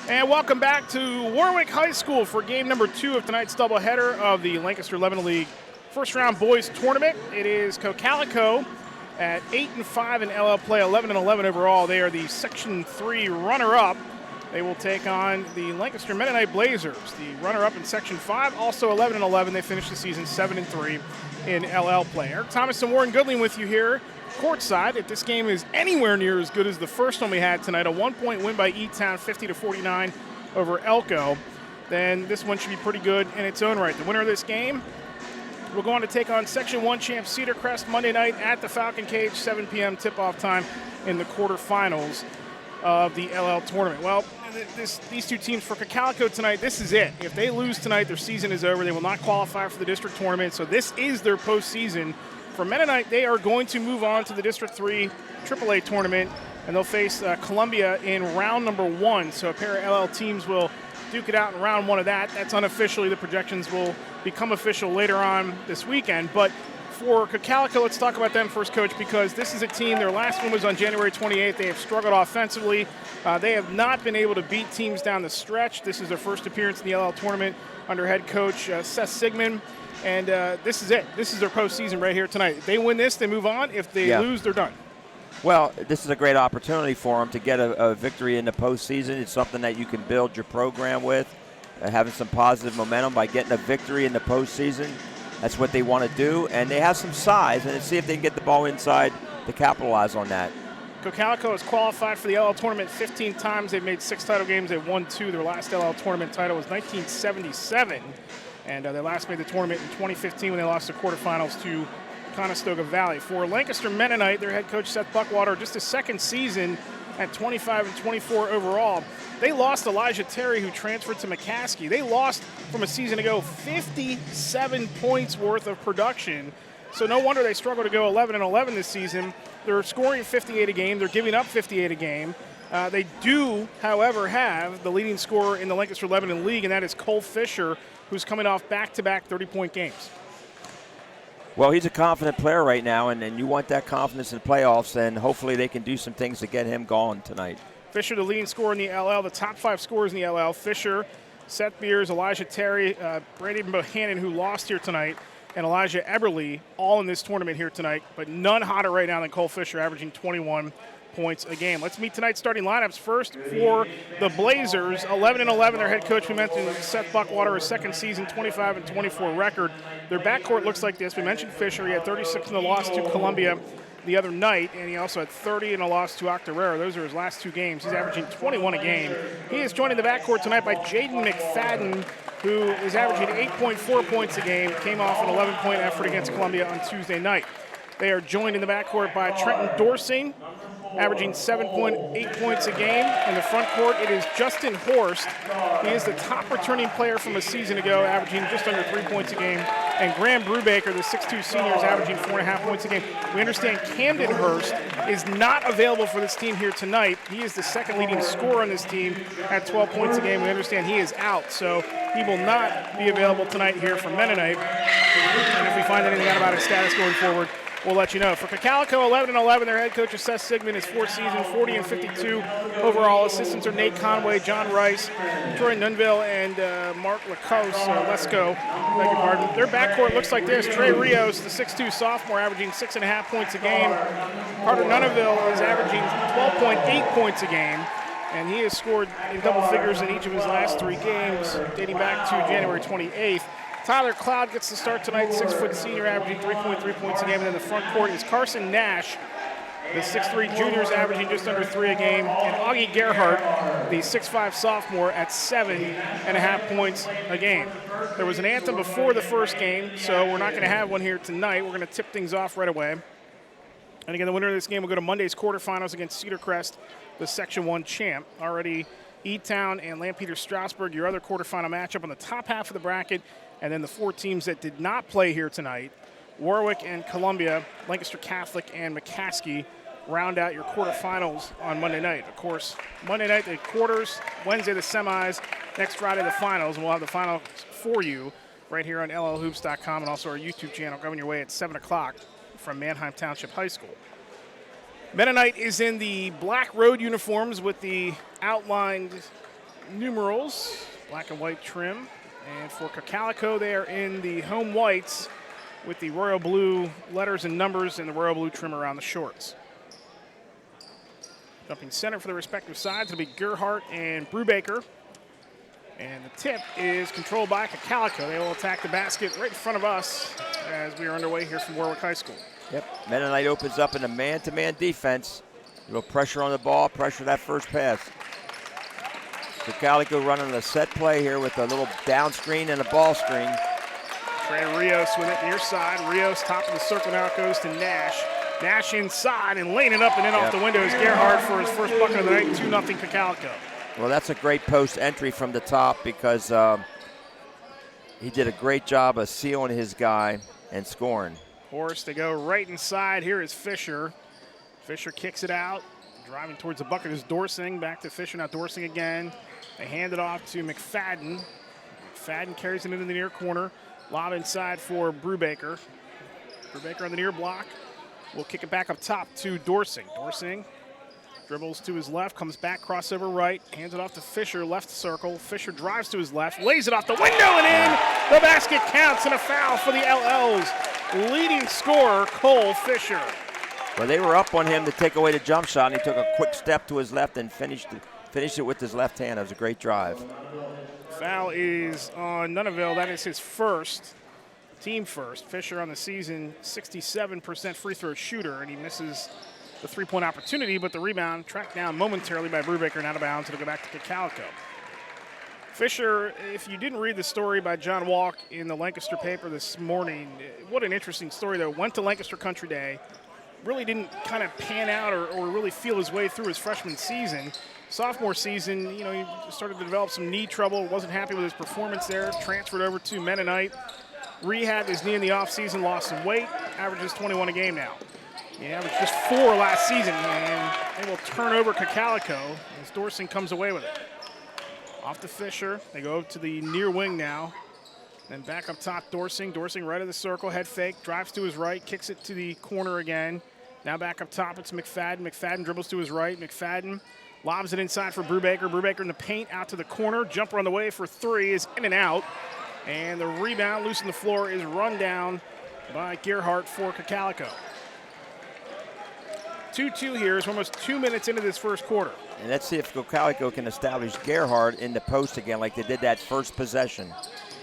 And welcome back to Warwick High School for game number 2 of tonight's doubleheader of the Lancaster Mennonite League first round boys tournament. It is CoCalico at 8-5 in LL play, 11-11 overall. They are the Section 3 runner-up. They will take on the Lancaster Mennonite Blazers, the runner-up in Section 5, also 11-11. They finished the season 7-3 in LL play. Eric Thomas and Warren Goodling with you here courtside. If this game is anywhere near as good as the first one we had tonight, a 1-point win by E-Town, 50-49 over Elko, then this one should be pretty good in its own right. The winner of this game will go on to take on Section 1 champ Cedar Crest Monday night at the Falcon Cage, 7 p.m. tip-off time in the quarterfinals of the LL tournament. Well, these two teams for CoCalico tonight, this is it. If they lose tonight, their season is over. They will not qualify for the district tournament, so this is their postseason. For Mennonite, they are going to move on to the District 3 AAA tournament, and they'll face Columbia in round number 1. So a pair of LL teams will duke it out in round 1 of that. That's unofficially. The projections will become official later on this weekend. But for CoCalico, let's talk about them first, Coach, because this is a team, their last one was on January 28th. They have struggled offensively. They have not been able to beat teams down the stretch. This is their first appearance in the LL tournament under head coach Seth Sigmund. And this is it. This is their postseason right here tonight. If they win this, they move on. If they lose, they're done. Well, this is a great opportunity for them to get a victory in the postseason. It's something that you can build your program with, having some positive momentum by getting a victory in the postseason. That's what they want to do. And they have some size, and let's see if they can get the ball inside to capitalize on that. CoCalico has qualified for the LL tournament 15 times. They've made 6 title games. They've won 2. Their last LL tournament title was 1977. And they last made the tournament in 2015 when they lost the quarterfinals to Conestoga Valley. For Lancaster Mennonite, their head coach Seth Buckwater, just his second season at 25-24 overall. They lost Elijah Terry, who transferred to McCaskey. They lost from a season ago 57 points worth of production. So no wonder they struggle to go 11-11 this season. They're scoring 58 a game. They're giving up 58 a game. They do, however, have the leading scorer in the Lancaster Lebanon League, and that is Cole Fisher, who's coming off back-to-back 30-point games. Well, he's a confident player right now, and you want that confidence in the playoffs, and hopefully they can do some things to get him going tonight. Fisher, the leading scorer in the LL, the top 5 scorers in the LL. Fisher, Seth Beers, Elijah Terry, Brady Bohannon, who lost here tonight, and Elijah Eberly, all in this tournament here tonight, but none hotter right now than Cole Fisher, averaging 21 points a game. Let's meet tonight's starting lineups. First for the Blazers, 11-11. Their head coach, we mentioned, Seth Buckwater, his second season, 25-24 record. Their backcourt looks like this. We mentioned Fisher. He had 36 in the loss to Columbia the other night, and he also had 30 in a loss to Octorara. Those are his last 2 games. He's averaging 21 a game. He is joined in the backcourt tonight by Jaden McFadden, who is averaging 8.4 points a game, came off an 11-point effort against Columbia on Tuesday night. They are joined in the backcourt by Trenton Dorsey, averaging 7.8 points a game. In the front court, it is Justin Horst. He is the top returning player from a season ago, averaging just under 3 points a game. And Graham Brubaker, the 6'2 senior, is averaging 4.5 points a game. We understand Camden Hurst is not available for this team here tonight. He is the second leading scorer on this team at 12 points a game. We understand he is out, so he will not be available tonight here for Mennonite. And if we find anything out about his status going forward, we'll let you know. For CoCalico, 11-11, their head coach is Seth Sigmund, his 4th season, 40-52 overall. Assistants are Nate Conway, John Rice, Troy Nunville, and Mark Lesko. Beg your pardon. Their backcourt looks like this. Trey Rios, the 6'2 sophomore, averaging 6.5 points a game. Carter Nunville is averaging 12.8 points a game, and he has scored in double figures in each of his last 3 games, dating back to January 28th. Tyler Cloud gets the start tonight, 6' senior, averaging 3.3 points a game. And in the front court is Carson Nash, the 6'3 junior, is averaging just under 3 a game. And Augie Gerhardt, the 6'5 sophomore, at 7.5 points a game. There was an anthem before the first game, so we're not going to have one here tonight. We're going to tip things off right away. And again, the winner of this game will go to Monday's quarterfinals against Cedar Crest, the Section 1 champ. Already E-Town and Lampeter Strasburg, your other quarterfinal matchup on the top half of the bracket. And then the 4 teams that did not play here tonight, Warwick and Columbia, Lancaster Catholic and McCaskey, round out your quarterfinals on Monday night. Of course, Monday night the quarters, Wednesday the semis, next Friday the finals, and we'll have the finals for you right here on llhoops.com and also our YouTube channel coming your way at 7 o'clock from Manheim Township High School. Mennonite is in the black road uniforms with the outlined numerals, black and white trim. And for CoCalico, they are in the home whites with the royal blue letters and numbers and the royal blue trim around the shorts. Jumping center for the respective sides, it'll be Gerhardt and Brubaker. And the tip is controlled by CoCalico. They will attack the basket right in front of us as we are underway here from Warwick High School. Yep, Mennonite opens up in a man-to-man defense. A little pressure on the ball, pressure that first pass. CoCalico running a set play here with a little down screen and a ball screen. Trey Rios with it near side. Rios top of the circle, now it goes to Nash. Nash inside and laying it up and in off the window is Gerhardt for his first bucket of the night, 2-0 CoCalico. Well, that's a great post entry from the top because he did a great job of sealing his guy and scoring. Horst, they go right inside. Here is Fisher. Fisher kicks it out. Driving towards the bucket is Dorsing. Back to Fisher, now Dorsing again. They hand it off to McFadden. McFadden carries it into the near corner. Lob inside for Brubaker. Brubaker on the near block. We'll kick it back up top to Dorsing. Dorsing dribbles to his left, comes back, crossover right, hands it off to Fisher, left circle. Fisher drives to his left, lays it off the window and in. The basket counts and a foul for the LL's leading scorer, Cole Fisher. Well, they were up on him to take away the jump shot, and he took a quick step to his left and finished it with his left hand. It was a great drive. Foul is on Nunaville. That is his first, team first. Fisher on the season, 67% free throw shooter, and he misses the three-point opportunity, but the rebound tracked down momentarily by Brubaker and out of bounds. It'll go back to CoCalico. Fisher, if you didn't read the story by John Walk in the Lancaster paper this morning, what an interesting story, though. Went to Lancaster Country Day, really didn't kind of pan out or really feel his way through his freshman season. Sophomore season, you know, he started to develop some knee trouble, wasn't happy with his performance there, transferred over to Mennonite, rehabbed his knee in the offseason, lost some weight, averages 21 a game now. He averaged just 4 last season, and they will turn over CoCalico as Dorsing comes away with it. Off to Fisher. They go to the near wing now. Then back up top, Dorsing. Dorsing right of the circle, head fake, drives to his right, kicks it to the corner again. Now back up top, it's McFadden. McFadden dribbles to his right. McFadden lobs it inside for Brubaker. Brubaker in the paint, out to the corner. Jumper on the way for 3 is in and out. And the rebound, loose on the floor, is run down by Gerhardt for CoCalico. 2-2 here is almost 2 minutes into this first quarter. And let's see if CoCalico can establish Gerhardt in the post again like they did that first possession.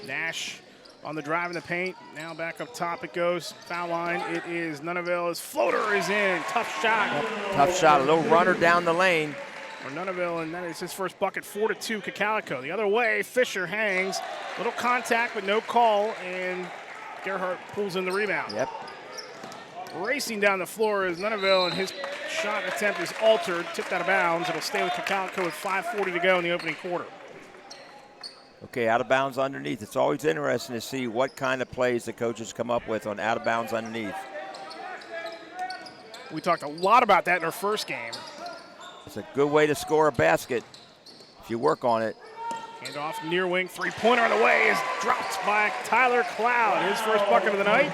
Nash on the drive in the paint. Now back up top it goes. Foul line. It is Nunaville. His floater is in. Tough shot. Tough shot. A little runner down the lane. For Nunaville, and that is his first bucket, 4-2 CoCalico. The other way, Fisher hangs. Little contact, but no call, and Gerhardt pulls in the rebound. Yep. Racing down the floor is Nunaville, and his shot attempt is altered, tipped out of bounds. It'll stay with CoCalico with 5:40 to go in the opening quarter. Okay, out of bounds underneath. It's always interesting to see what kind of plays the coaches come up with on out of bounds underneath. We talked a lot about that in our first game. It's a good way to score a basket if you work on it. Hand off near wing, three-pointer on the way is dropped by Tyler Cloud. His first bucket of the night,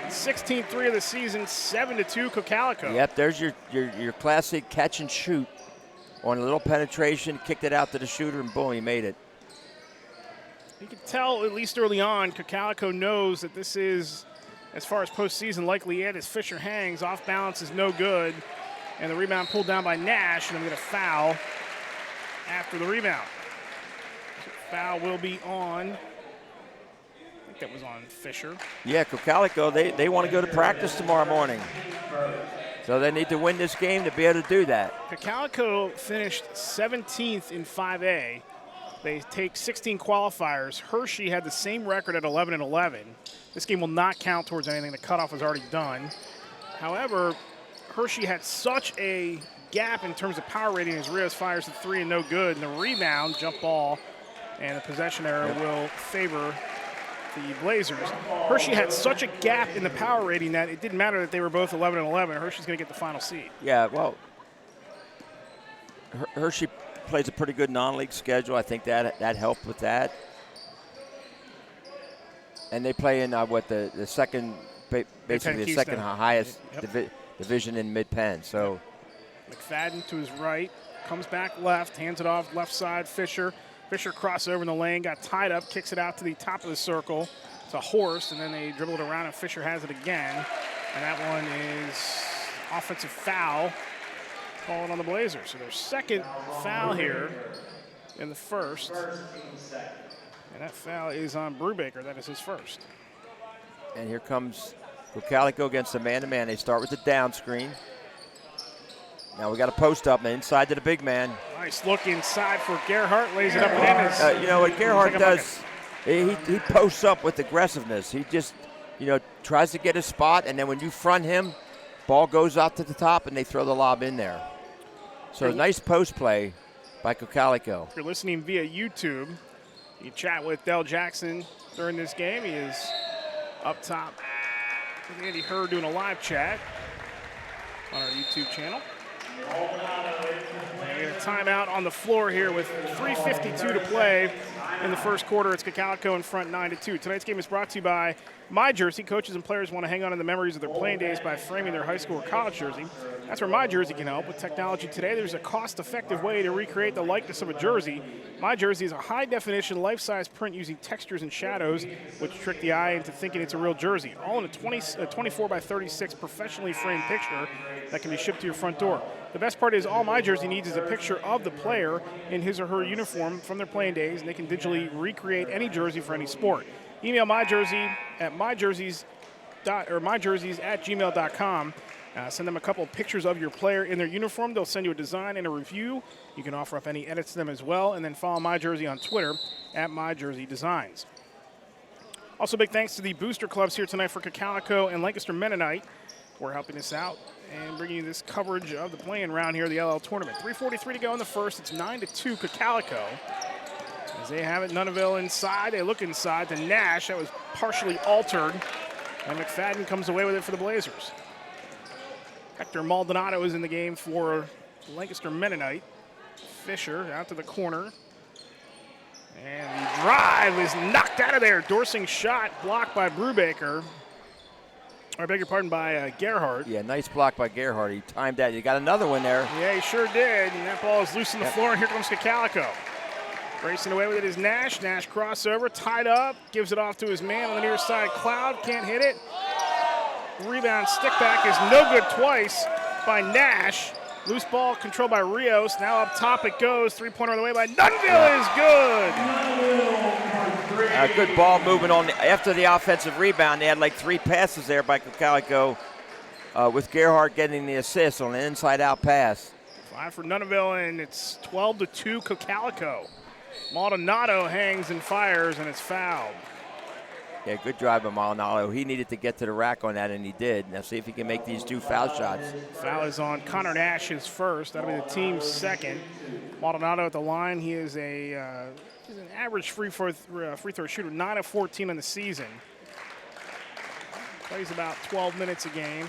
16-3 of the season, 7-2 CoCalico. Yep, there's your classic catch and shoot on a little penetration, kicked it out to the shooter, and boom, he made it. You can tell, at least early on, CoCalico knows that this is, as far as postseason, likely it as Fisher hangs. Off balance is no good. And the rebound pulled down by Nash, and I'm going to foul after the rebound. So foul will be on, I think that was on Fisher. Yeah, CoCalico, they want to go to practice tomorrow morning. So they need to win this game to be able to do that. CoCalico finished 17th in 5A. They take 16 qualifiers. Hershey had the same record at 11-11. This game will not count towards anything. The cutoff was already done. However, Hershey had such a gap in terms of power rating as Rios fires the 3 and no good. And the rebound, jump ball, and the possession error will favor the Blazers. Hershey had such a gap in the power rating that it didn't matter that they were both 11-11. Hershey's going to get the final seed. Yeah, well, Hershey plays a pretty good non-league schedule. I think that helped with that. And they play in the second, basically the second highest division in Mid-Penn. So McFadden to his right, comes back left, hands it off left side, Fisher. Fisher crossover in the lane, got tied up, kicks it out to the top of the circle. It's a horse, and then they dribble it around, and Fisher has it again. And that one is offensive foul called on the Blazers. So their second foul here in the first. And that foul is on Brubaker. That is his first. And here comes CoCalico against the man-to-man. They start with the down screen. Now we got a post up and inside to the big man. Nice look inside for Gerhardt. Lays it up and in. You know what Gerhardt does? He posts up with aggressiveness. He just, tries to get a spot, and then when you front him, ball goes out to the top, and they throw the lob in there. So nice post play by CoCalico. If you're listening via YouTube, you chat with Del Jackson during this game. He is up top with Andy Hurd doing a live chat on our YouTube channel. And we get a timeout on the floor here with 3:52 to play in the first quarter. It's CoCalico in front 9-2. Tonight's game is brought to you by My Jersey. Coaches and players want to hang on to the memories of their playing days by framing their high school or college jersey. That's where My Jersey can help. With technology today, there's a cost-effective way to recreate the likeness of a jersey. My Jersey is a high-definition, life-size print using textures and shadows, which trick the eye into thinking it's a real jersey. All in a 24 by 36 professionally framed picture that can be shipped to your front door. The best part is all My Jersey needs is a picture of the player in his or her uniform from their playing days, and they can digitally recreate any jersey for any sport. Email MyJersey at myjerseys@gmail.com. Send them a couple of pictures of your player in their uniform. They'll send you a design and a review. You can offer up any edits to them as well, and then follow My Jersey on Twitter at MyJerseyDesigns. Also, big thanks to the booster clubs here tonight for CoCalico and Lancaster Mennonite. We're helping us out and bringing you this coverage of the playing round here, the LL tournament. 3:43 to go in the first. It's 9-2 CoCalico. As they have it, Nunneville inside. They look inside to Nash. That was partially altered. And McFadden comes away with it for the Blazers. Hector Maldonado is in the game for Lancaster Mennonite. Fisher out to the corner. And the drive is knocked out of there. Dorsing's shot blocked by Brubaker. I beg your pardon, by Gerhardt. Yeah, nice block by Gerhardt. He timed that. You got another one there. Yeah, he sure did. And that ball is loose on the floor, and here comes CoCalico. Racing away with it is Nash. Nash crossover, tied up, gives it off to his man on the near side. Cloud can't hit it. Rebound stick back is no good twice by Nash. Loose ball controlled by Rios. Now up top it goes. Three-pointer on the way by Nunneville is good. Good ball movement after the offensive rebound. They had like 3 passes there by CoCalico with Gerhardt getting the assist on an inside-out pass. 5 for Nunneville, and it's 12-2 CoCalico. Maldonado hangs and fires, and it's fouled. Yeah, good drive by Maldonado. He needed to get to the rack on that, and he did. Now see if he can make these 2 foul shots. Foul is on Connor Nash, his first. That'll be the team's second. Maldonado at the line. He is he's an average free throw shooter, 9 of 14 in the season. Plays about 12 minutes a game.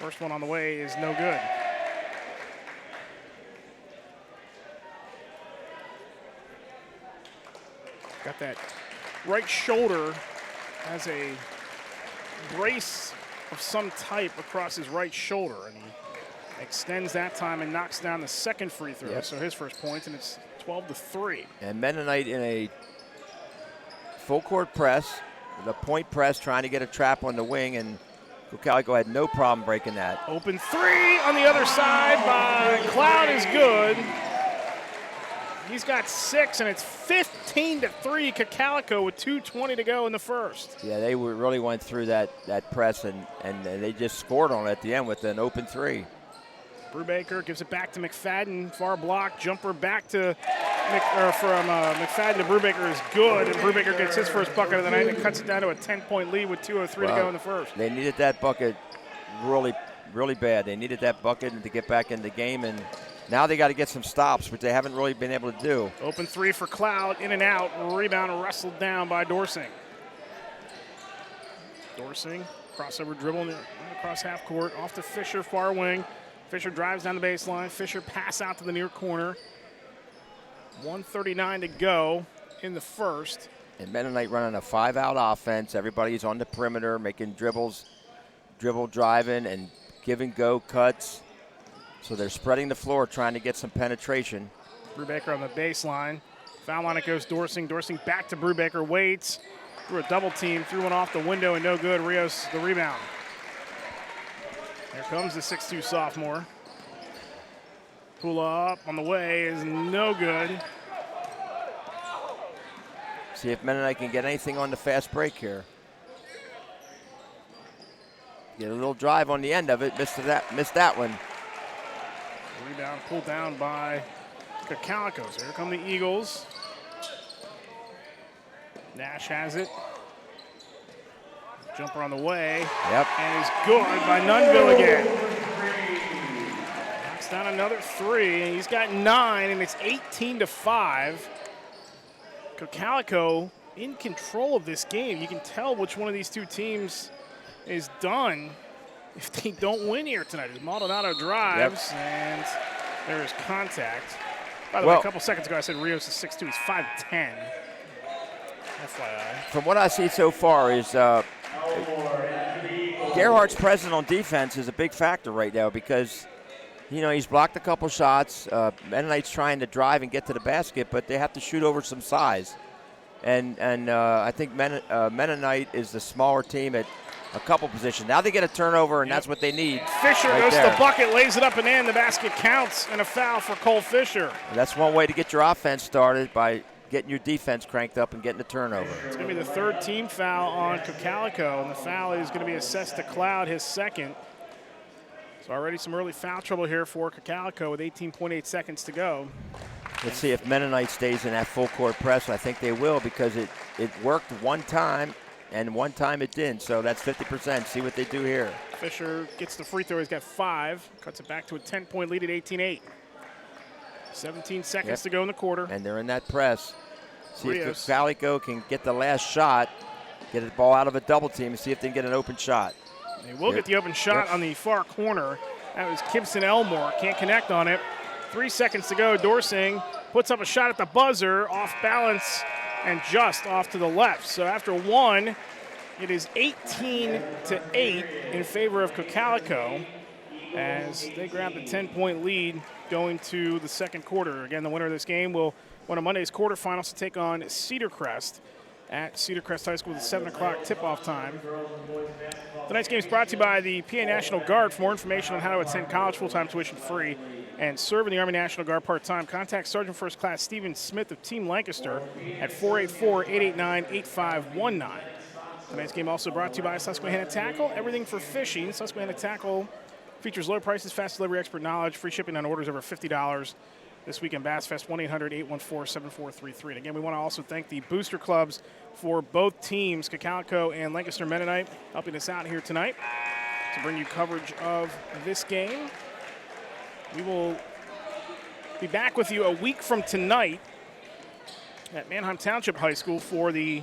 First one on the way is no good. Got that right shoulder, has a brace of some type across his right shoulder, and he extends that time and knocks down the second free throw. Yep. So his first points, and it's 12-3. And Mennonite in a full court press, the point press, trying to get a trap on the wing, and CoCalico had no problem breaking that. Open 3 on the other side by Cloud is good. He's got 6, and it's 15-3 CoCalico with 2:20 to go in the first. Yeah, they really went through that press, and they just scored on it at the end with an open 3. Brubaker gives it back to McFadden. Far block, jumper back to McFadden to Brubaker is good, and Brubaker gets his first bucket of the night and cuts it down to a 10-point lead with 2:03 to go in the first. They needed that bucket really, really bad. They needed that bucket to get back in the game, and now they got to get some stops, which they haven't really been able to do. Open 3 for Cloud, in and out. Rebound wrestled down by Dorsing. Dorsing, crossover dribble across half court, off to Fisher, far wing. Fisher drives down the baseline. Fisher pass out to the near corner. 1:39 to go in the first. And Mennonite running a 5-out offense. Everybody's on the perimeter, making dribbles, driving, and give and go cuts. So they're spreading the floor, trying to get some penetration. Brubaker on the baseline. Foul line, it goes Dorsing. Dorsing back to Brubaker, waits. Threw a double team, threw one off the window and no good. Rios the rebound. Here comes the 6'2 sophomore. Pull up on the way is no good. See if Mennonite can get anything on the fast break here. Get a little drive on the end of it, missed that one. Rebound pulled down by CoCalico. So here come the Eagles. Nash has it. Jumper on the way. Yep. And is good by Nunville again. Knocks down another 3, and he's got 9, and it's 18-5. CoCalico in control of this game. You can tell which one of these two teams is done if they don't win here tonight. As Maldonado drives, and there is contact. By the way, a couple seconds ago I said Rios is 6'2". He's 5'10". FYI. From what I see so far is Gerhardt's presence on defense is a big factor right now because, you know, he's blocked a couple shots. Mennonite's trying to drive and get to the basket, but they have to shoot over some size. And I think Mennonite is the smaller team at a couple positions. Now they get a turnover, and that's what they need. Fisher goes to the bucket, lays it up and in. The basket counts, and a foul for Cole Fisher. And that's one way to get your offense started, by getting your defense cranked up and getting a turnover. It's going to be the third team foul on CoCalico, and the foul is going to be assessed to Cloud, his second. So already some early foul trouble here for CoCalico with 18.8 seconds to go. Let's see if Mennonite stays in that full court press. I think they will because it worked one time, and one time it didn't. So that's 50%. See what they do here. Fisher gets the free throw. He's got 5. Cuts it back to a 10-point lead at 18-8. 17 seconds to go in the quarter. And they're in that press. See Rios. if CoCalico can get the last shot, get the ball out of a double team, and see if they can get an open shot. They will get the open shot on the far corner. That was Gibson Elmore. Can't connect on it. 3 seconds to go. Dorsing puts up a shot at the buzzer, off balance and just off to the left. So after 1, it is 18-8 in favor of CoCalico as they grab the 10-point lead going to the second quarter. Again, the winner of this game will win a Monday's quarterfinals to take on Cedar Crest at Cedar Crest High School with a 7 o'clock tip-off time. Tonight's game is brought to you by the PA National Guard. For more information on how to attend college full-time tuition-free and serve in the Army National Guard part-time, contact Sergeant First Class Stephen Smith of Team Lancaster at 484-889-8519. Tonight's game also brought to you by Susquehanna Tackle. Everything for fishing. Susquehanna Tackle features low prices, fast delivery, expert knowledge, free shipping on orders over $50. This weekend, Bass Fest, 1-800-814-7433. And again, we want to also thank the booster clubs for both teams, CoCalico and Lancaster Mennonite, helping us out here tonight to bring you coverage of this game. We will be back with you a week from tonight at Manheim Township High School for the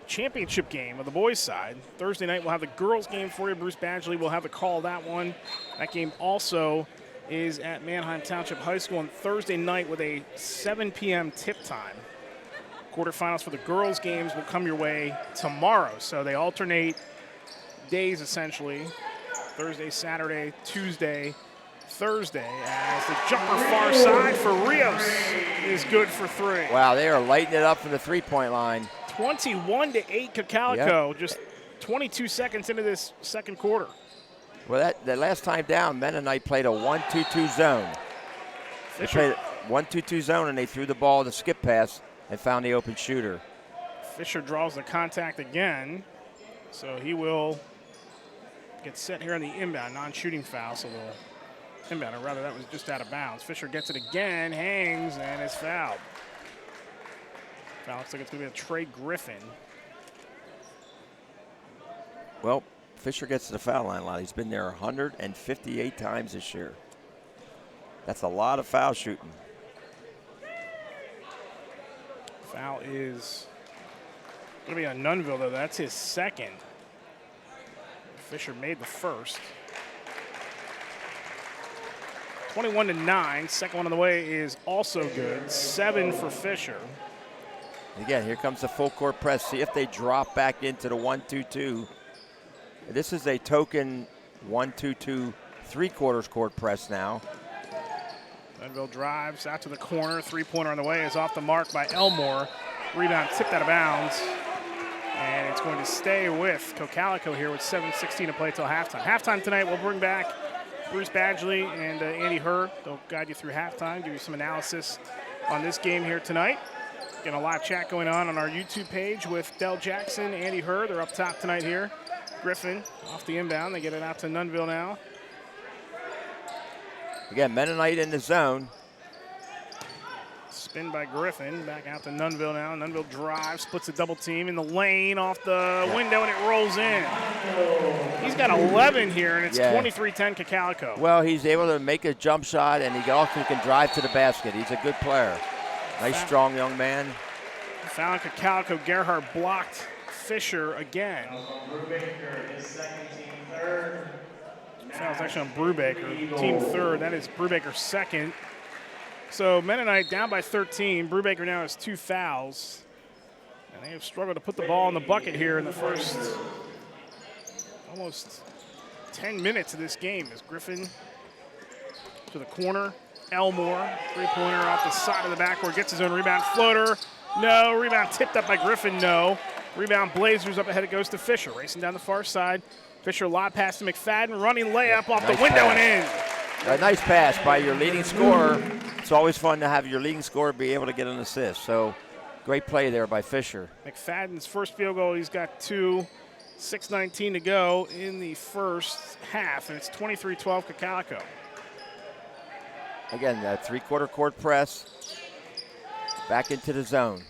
championship game of the boys' side. Thursday night, we'll have the girls' game for you. Bruce Badgley will have the call of that one. That game also is at Manheim Township High School on Thursday night with a 7 p.m. tip time. Quarterfinals for the girls' games will come your way tomorrow. So they alternate days, essentially. Thursday, Saturday, Tuesday, Thursday, as the jumper far side for Rios is good for 3. Wow, they are lighting it up from the three-point line. 21-8 CoCalico, just 22 seconds into this second quarter. Well, that last time down, Mennonite played a 1-2-2 zone. They played a 1-2-2 zone, and they threw the ball in the skip pass and found the open shooter. Fisher draws the contact again, so he will get set here on the inbound, non-shooting foul, so the inbound, or rather that was just out of bounds. Fisher gets it again, hangs, and is fouled. Foul looks like it's going to be a Trey Griffin. Well, Fisher gets to the foul line a lot. He's been there 158 times this year. That's a lot of foul shooting. Foul is going to be on Nunville, though. That's his second. Fisher made the first. 21-9. Second one on the way is also good. 7 for Fisher. Again, here comes the full court press. See if they drop back into the 1-2-2. This is a token 1-2-2 3/4 court press now. Nunville drives out to the corner. Three-pointer on the way is off the mark by Elmore. Rebound tipped out of bounds. And it's going to stay with CoCalico here with 7:16 to play till halftime. Halftime tonight, we'll bring back Bruce Badgley and Andy Herr. They'll guide you through halftime, give you some analysis on this game here tonight. Getting a live chat going on our YouTube page with Del Jackson, Andy Herr. They're up top tonight here. Griffin off the inbound. They get it out to Nunville now. Again, Mennonite in the zone. Spin by Griffin. Back out to Nunville now. Nunville drives, splits a double team in the lane off the window, and it rolls in. He's got 11 here, and it's 23-10 CoCalico. Well, he's able to make a jump shot, and he also can drive to the basket. He's a good player. Nice, strong young man. Foul on CoCalico. Gerhardt blocked Fisher again. Foul's actually on Brubaker, team third. That is Brubaker's second. So Mennonite down by 13. Brubaker now has 2 fouls. And they have struggled to put the ball in the bucket here in the first almost 10 minutes of this game. As Griffin to the corner. Elmore, three-pointer off the side of the backboard, gets his own rebound. Floater, no. Rebound tipped up by Griffin, no. Rebound Blazers up ahead, it goes to Fisher. Racing down the far side. Fisher lob pass to McFadden, running layup off the window and in. A nice pass by your leading scorer. It's always fun to have your leading scorer be able to get an assist. So great play there by Fisher. McFadden's first field goal, he's got 2. 6:19 to go in the first half, and it's 23-12 CoCalico. Again, that 3/4 court press. Back into the zone.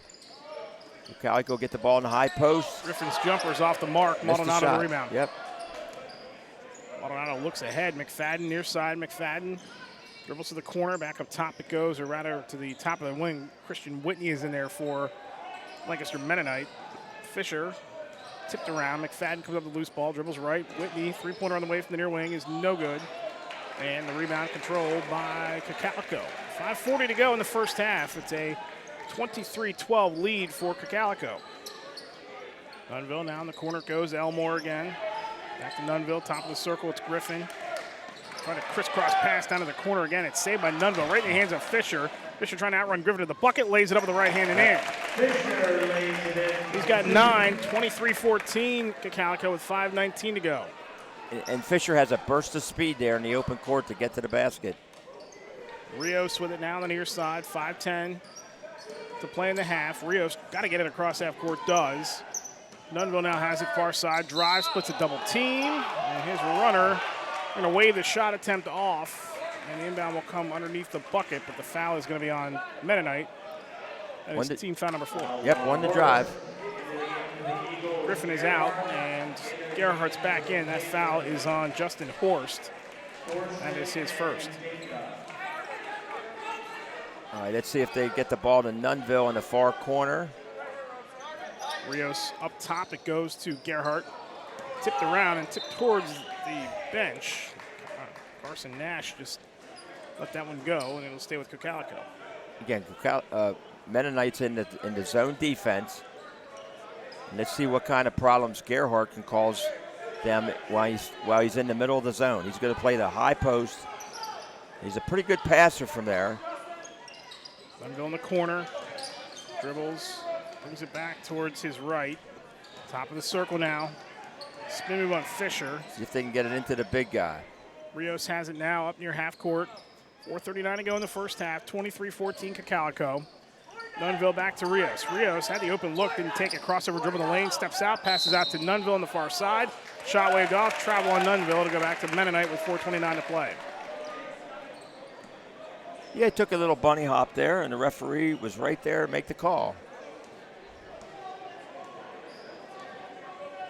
CoCalico get the ball in the high post. Griffin's jumper's off the mark. Maldonado the rebound. Yep. Maldonado looks ahead. McFadden near side. McFadden dribbles to the corner. Back up top it goes, or rather to the top of the wing. Christian Whitney is in there for Lancaster Mennonite. Fisher tipped around. McFadden comes up with the loose ball, dribbles right. Whitney, three-pointer on the way from the near wing, is no good. And the rebound controlled by CoCalico. 5:40 to go in the first half. It's a 23-12 lead for CoCalico. Nunville now in the corner goes. Elmore again. Back to Nunville, top of the circle. It's Griffin. Trying to crisscross pass down to the corner again. It's saved by Nunville, right in the hands of Fisher. Fisher trying to outrun Griffin to the bucket, lays it up with the right hand and in. Fisher lays it in. He's got 9, 23-14 CoCalico with 5:19 to go. And Fisher has a burst of speed there in the open court to get to the basket. Rios with it now on the near side, 5:10 to play in the half. Rios got to get it across half court, does. Nunville now has it far side, drives, splits a double team, and his runner going to wave the shot attempt off, and the inbound will come underneath the bucket, but the foul is going to be on Mennonite. That is team foul number 4. Yep, won the drive. Griffin is out, and Gerhardt's back in. That foul is on Justin Horst. That is his first. All right, let's see if they get the ball to Nunville in the far corner. Rios up top. It goes to Gerhardt. Tipped around and tipped towards the bench. Carson Nash just let that one go, and it'll stay with CoCalico. Again, Mennonites in the zone defense. And let's see what kind of problems Gerhardt can cause them while he's in the middle of the zone. He's going to play the high post. He's a pretty good passer from there. Nunville in the corner. Dribbles. Brings it back towards his right. Top of the circle now. Spin move on Fisher. See if they can get it into the big guy. Rios has it now up near half court. 4:39 to go in the first half. 23-14 CoCalico. Nunville back to Rios. Rios had the open look, didn't take it. Crossover dribble in the lane, steps out, passes out to Nunville on the far side. Shot waved off, travel on Nunville to go back to Mennonite with 4:29 to play. Yeah, he took a little bunny hop there, and the referee was right there to make the call.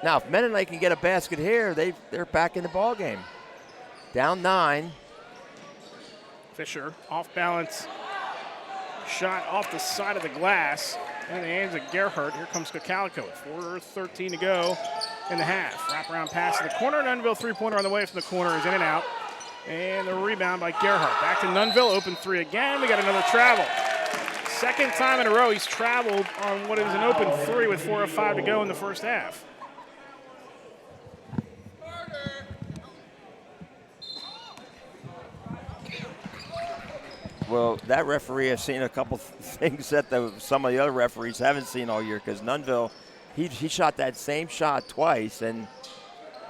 Now, if Mennonite can get a basket here, they're back in the ball game. Down 9. Fisher, off balance. Shot off the side of the glass in the hands of Gerhardt. Here comes CoCalico. 4:13 to go in the half. Wraparound pass to the corner. Nunville three-pointer on the way from the corner is in and out. And the rebound by Gerhardt. Back to Nunville. Open three again. We got another travel. Second time in a row he's traveled on what is an open three with 4:05 to go in the first half. Well, that referee has seen a couple things that some of the other referees haven't seen all year, because Nunville, he shot that same shot twice, and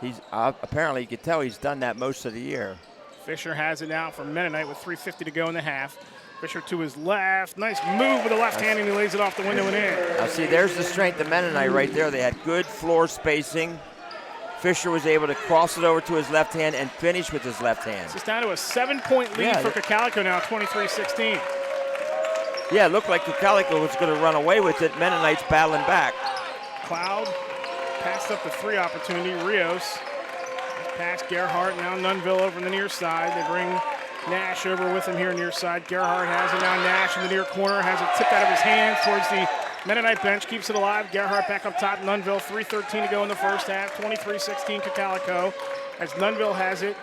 he's apparently, you could tell he's done that most of the year. Fisher has it now for Mennonite with 3:50 to go in the half. Fisher to his left. Nice move with the left hand, and he lays it off the window and in. Now, see, there's the strength of Mennonite right there. They had good floor spacing. Fisher was able to cross it over to his left hand and finish with his left hand. It's down to a 7-point lead for CoCalico now, 23-16. Yeah, it looked like CoCalico was going to run away with it. Mennonite's battling back. Cloud passed up the three opportunity. Rios past Gerhardt. Now Nunville over in the near side. They bring Nash over with him here near side. Gerhardt has it now. Nash in the near corner has it tipped out of his hands towards the Mennonite bench. Keeps it alive. Gerhardt back up top. Nunville 3:13 to go in the first half. 23-16 CoCalico as Nunville has it.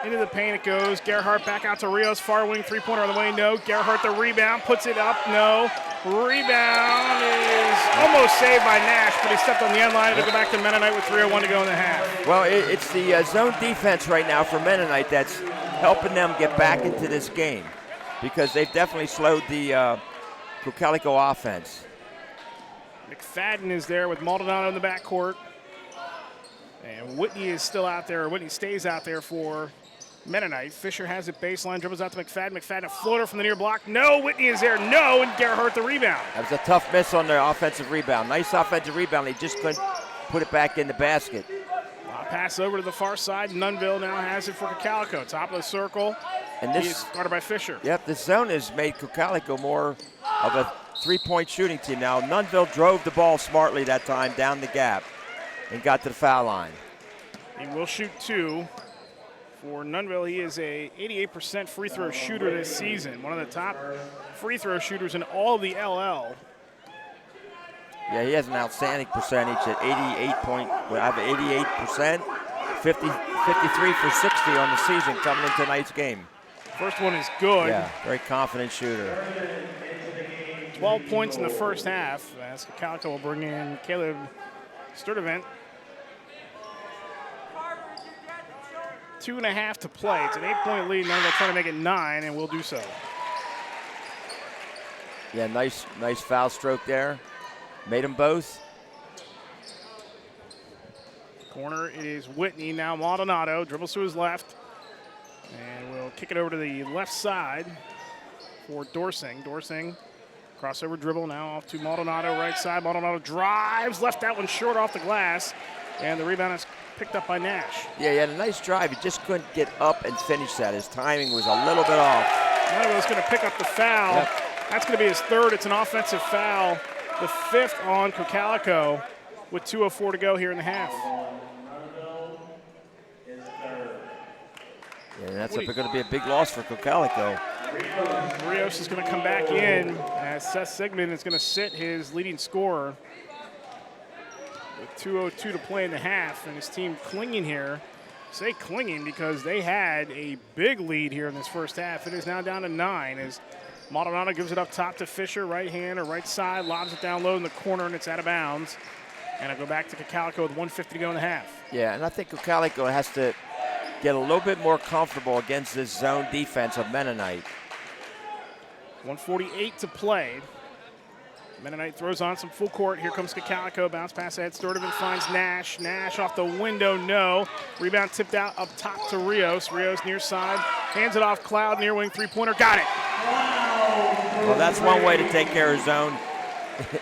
Into the paint it goes. Gerhardt back out to Rios. Far wing three-pointer on the way. No. Gerhardt the rebound. Puts it up. No. Rebound is almost saved by Nash, but he stepped on the end line. It'll go back to Mennonite with 3:01 to go in the half. Well, it's the zone defense right now for Mennonite that's helping them get back into this game, because they've definitely slowed the CoCalico offense. McFadden is there with Maldonado in the backcourt. And Whitney is still out there. Whitney stays out there for Mennonite. Fisher has it baseline, dribbles out to McFadden. McFadden a floater from the near block. No, Whitney is there. No, and Gerhardt the rebound. That was a tough miss on the offensive rebound. Nice offensive rebound. He just couldn't put it back in the basket. Pass over to the far side. Nunville now has it for CoCalico. Top of the circle. And this is started by Fisher. Yep, this zone has made CoCalico more of a three-point shooting team now. Nunville drove the ball smartly that time down the gap and got to the foul line. He will shoot two. For Nunville, he is a 88% free throw shooter this season. One of the top free throw shooters in all of the LL. Yeah, he has an outstanding percentage at 88%, 53 for 60 on the season coming into tonight's game. First one is good. Yeah, very confident shooter. 12 points in the first half. As CoCalico will bring in Caleb Sturdivant. 2.5 to play. It's an 8-point lead. Now they're trying to make it 9, and will do so. Yeah, nice foul stroke there. Made them both. Corner, it is Whitney. Now Maldonado dribbles to his left. And we'll kick it over to the left side for Dorsing. Dorsing, crossover dribble now off to Maldonado, right side. Maldonado drives, left that one short off the glass. And the rebound is picked up by Nash. Yeah, he had a nice drive. He just couldn't get up and finish that. His timing was a little bit off. Maldonado going to pick up the foul. Yep. That's going to be his third. It's an offensive foul. The fifth on CoCalico with 2:04 to go here in the half. Yeah, that's going to be a big loss for CoCalico. Rios is going to come back in as Seth Sigmund is going to sit his leading scorer with 2:02 to play in the half, and his team clinging here. Say clinging because they had a big lead here in this first half. It is now down to 9 as Maldonado gives it up top to Fisher, right hand or right side, lobs it down low in the corner, and it's out of bounds. And it'll go back to CoCalico with 1:50 to go in the half. Yeah, and I think CoCalico has to get a little bit more comfortable against this zone defense of Mennonite. 1:48 to play. Mennonite throws on some full court. Here comes CoCalico. Bounce pass ahead. Sturdivant finds Nash. Nash off the window. No. Rebound tipped out up top to Rios. Rios near side. Hands it off. Cloud near wing three-pointer. Got it. Well, that's one way to take care of zone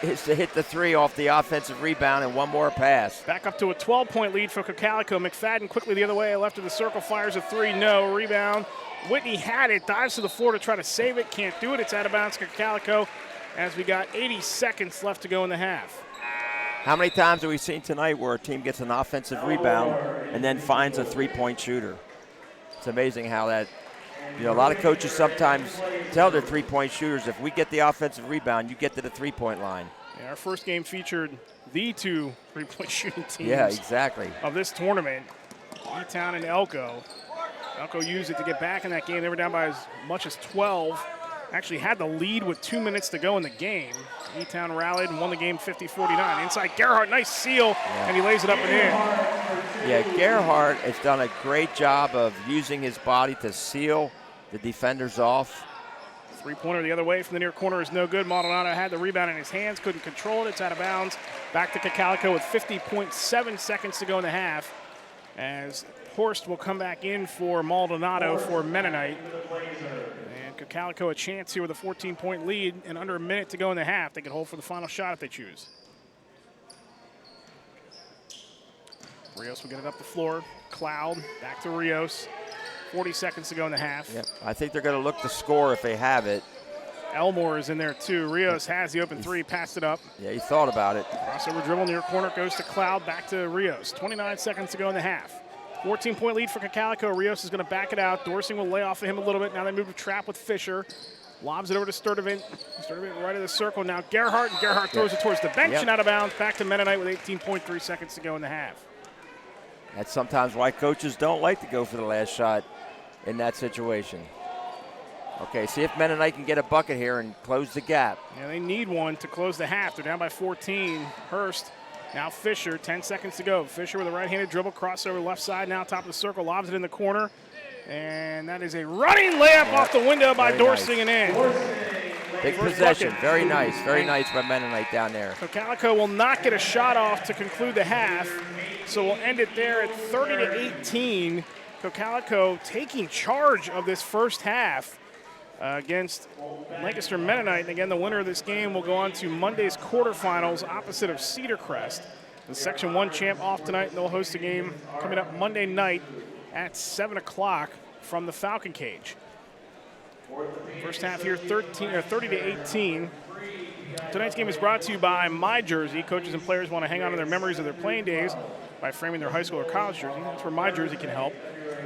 is to hit the three off the offensive rebound and one more pass. Back up to a 12-point lead for CoCalico. McFadden quickly the other way. Left of the circle. Fires a three. No. Rebound. Whitney had it. Dives to the floor to try to save it. Can't do it. It's out of bounds. CoCalico. As we got 80 seconds left to go in the half. How many times have we seen tonight where a team gets an offensive rebound and then finds a three-point shooter? It's amazing how that, a lot of coaches sometimes tell their three-point shooters, if we get the offensive rebound, you get to the three-point line. Yeah, our first game featured the two three-point shooting teams. Yeah, exactly. Of this tournament, E-Town and Elko. Elko used it to get back in that game. They were down by as much as 12. Actually had the lead with 2 minutes to go in the game. E-Town rallied and won the game 50-49. Inside Gerhardt, nice seal, and he lays it up and in. Yeah, Gerhardt has done a great job of using his body to seal the defenders off. Three-pointer the other way from the near corner is no good. Maldonado had the rebound in his hands, couldn't control it. It's out of bounds. Back to CoCalico with 50.7 seconds to go in the half, as Horst will come back in for Maldonado for Mennonite. And CoCalico a chance here with a 14-point lead and under a minute to go in the half. They can hold for the final shot if they choose. Rios will get it up the floor. Cloud back to Rios. 40 seconds to go in the half. Yep. I think they're going to look to score if they have it. Elmore is in there too. Rios has the open three, passed it up. Yeah, he thought about it. Crossover dribble near corner, goes to Cloud, back to Rios. 29 seconds to go in the half. 14-point lead for CoCalico. Rios is going to back it out. Dorsing will lay off of him a little bit. Now they move to trap with Fisher. Lobs it over to Sturdivant. Sturdivant right of the circle. Now Gerhardt, and Gerhardt throws it towards the bench and out of bounds. Back to Mennonite with 18.3 seconds to go in the half. That's sometimes why coaches don't like to go for the last shot in that situation. Okay, see if Mennonite can get a bucket here and close the gap. Yeah, they need one to close the half. They're down by 14. Hurst, now Fisher, 10 seconds to go. Fisher with a right-handed dribble, crossover left side, now top of the circle, lobs it in the corner. And that is a running layup off the window by Dorsing and in. Big First possession, bucket. very nice by Mennonite down there. CoCalico will not get a shot off to conclude the half, so we'll end it there at 30-18. CoCalico taking charge of this first half against Lancaster Mennonite. And again, the winner of this game will go on to Monday's quarterfinals opposite of Cedar Crest. The Section 1 champ off tonight, and they'll host a game coming up Monday night at 7 o'clock from the Falcon Cage. First half here, 30-18. Tonight's game is brought to you by My Jersey. Coaches and players want to hang on to their memories of their playing days by framing their high school or college jersey. That's where My Jersey can help.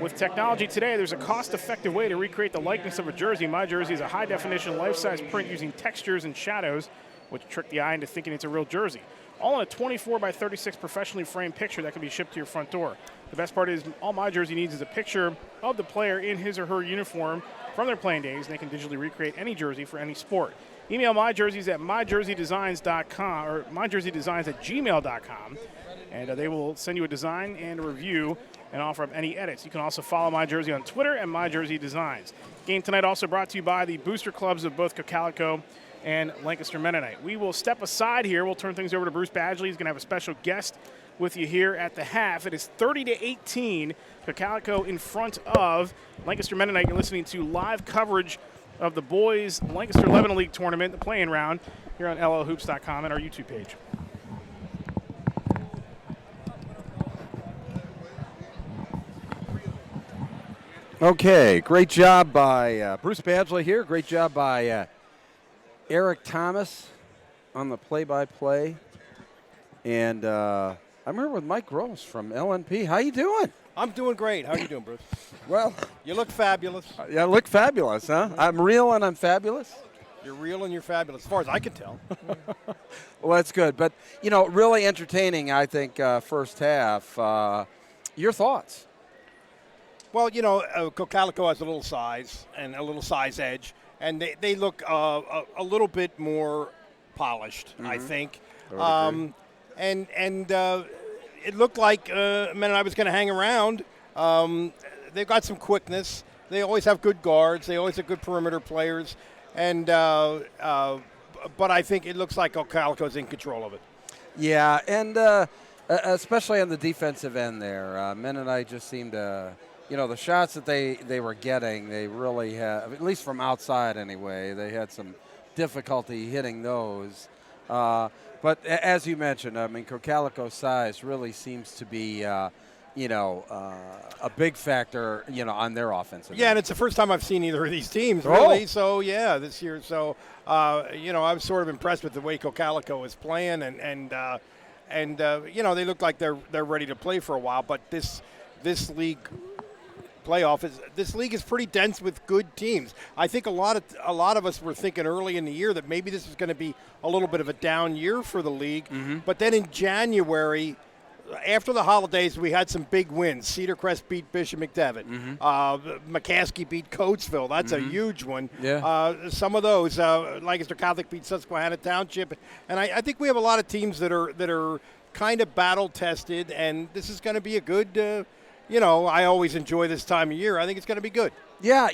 With technology today, there's a cost-effective way to recreate the likeness of a jersey. My Jersey is a high-definition, life-size print using textures and shadows, which trick the eye into thinking it's a real jersey. All in a 24 by 36 professionally framed picture that can be shipped to your front door. The best part is all My Jersey needs is a picture of the player in his or her uniform from their playing days, and they can digitally recreate any jersey for any sport. Email myjerseys at myjerseydesigns.com or myjerseydesigns@gmail.com, and they will send you a design and a review and offer up any edits. You can also follow My Jersey on Twitter and My Jersey Designs. Game tonight also brought to you by the booster clubs of both CoCalico and Lancaster Mennonite. We will step aside here. We'll turn things over to Bruce Badgley. He's going to have a special guest with you here at the half. It is 30-18, CoCalico in front of Lancaster Mennonite. You're listening to live coverage of the boys Lancaster Lebanon League tournament, the playing round, here on LLHoops.com and our YouTube page. Okay, great job by Bruce Badgley here. Great job by Eric Thomas on the play-by-play. And I'm here with Mike Gross from LNP. How you doing? I'm doing great. How are you doing, Bruce? Well, You look fabulous. I look fabulous, huh? I'm real and I'm fabulous. You're real and you're fabulous, as far as I can tell. Well, that's good. But, you know, really entertaining, I think, first half. Your thoughts? Well, you know, CoCalico has a little size and a little size edge, and they look a little bit more polished, I think. And it looked like Mennonite was going to hang around. They've got some quickness. They always have good guards. They always have good perimeter players. And but I think it looks like CoCalico's in control of it. Yeah, and especially on the defensive end there. Mennonite just seemed to, you know, the shots that they were getting, they really had, at least from outside anyway, they had some difficulty hitting those. But as you mentioned, I mean, CoCalico's size really seems to be, a big factor, on their offensive. Yeah, and it's the first time I've seen either of these teams, really. Oh. So, yeah, this year. So, I was sort of impressed with the way CoCalico is playing, and they look like they're ready to play for a while. But this league playoff this league is pretty dense with good teams. I think a lot of us were thinking early in the year that maybe this was going to be a little bit of a down year for the league. Mm-hmm. But then in January, after the holidays, we had some big wins. Cedar Crest beat Bishop McDevitt. Mm-hmm. McCaskey beat Coatesville. That's a huge one. Yeah. Some of those, Lancaster Catholic beat Susquehanna Township, and I think we have a lot of teams that are kind of battle tested, and this is going to be a good. I always enjoy this time of year. I think it's going to be good. Yeah,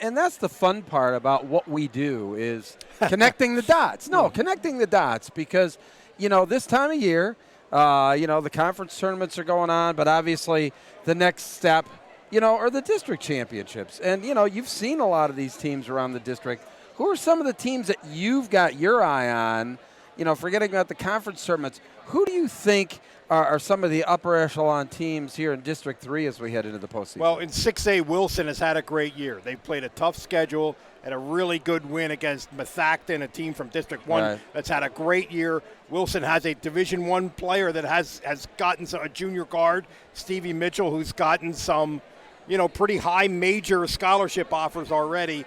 and that's the fun part about what we do is connecting the dots. No, connecting the dots because, this time of year, the conference tournaments are going on, but obviously the next step, are the district championships. And, you've seen a lot of these teams around the district. Who are some of the teams that you've got your eye on, forgetting about the conference tournaments? Who do you think are some of the upper echelon teams here in District 3 as we head into the postseason? Well, in 6A, Wilson has had a great year. They've played a tough schedule and a really good win against Methacton, a team from District 1 that's had a great year. Wilson has a Division 1 player that has gotten a junior guard, Stevie Mitchell, who's gotten some, pretty high major scholarship offers already.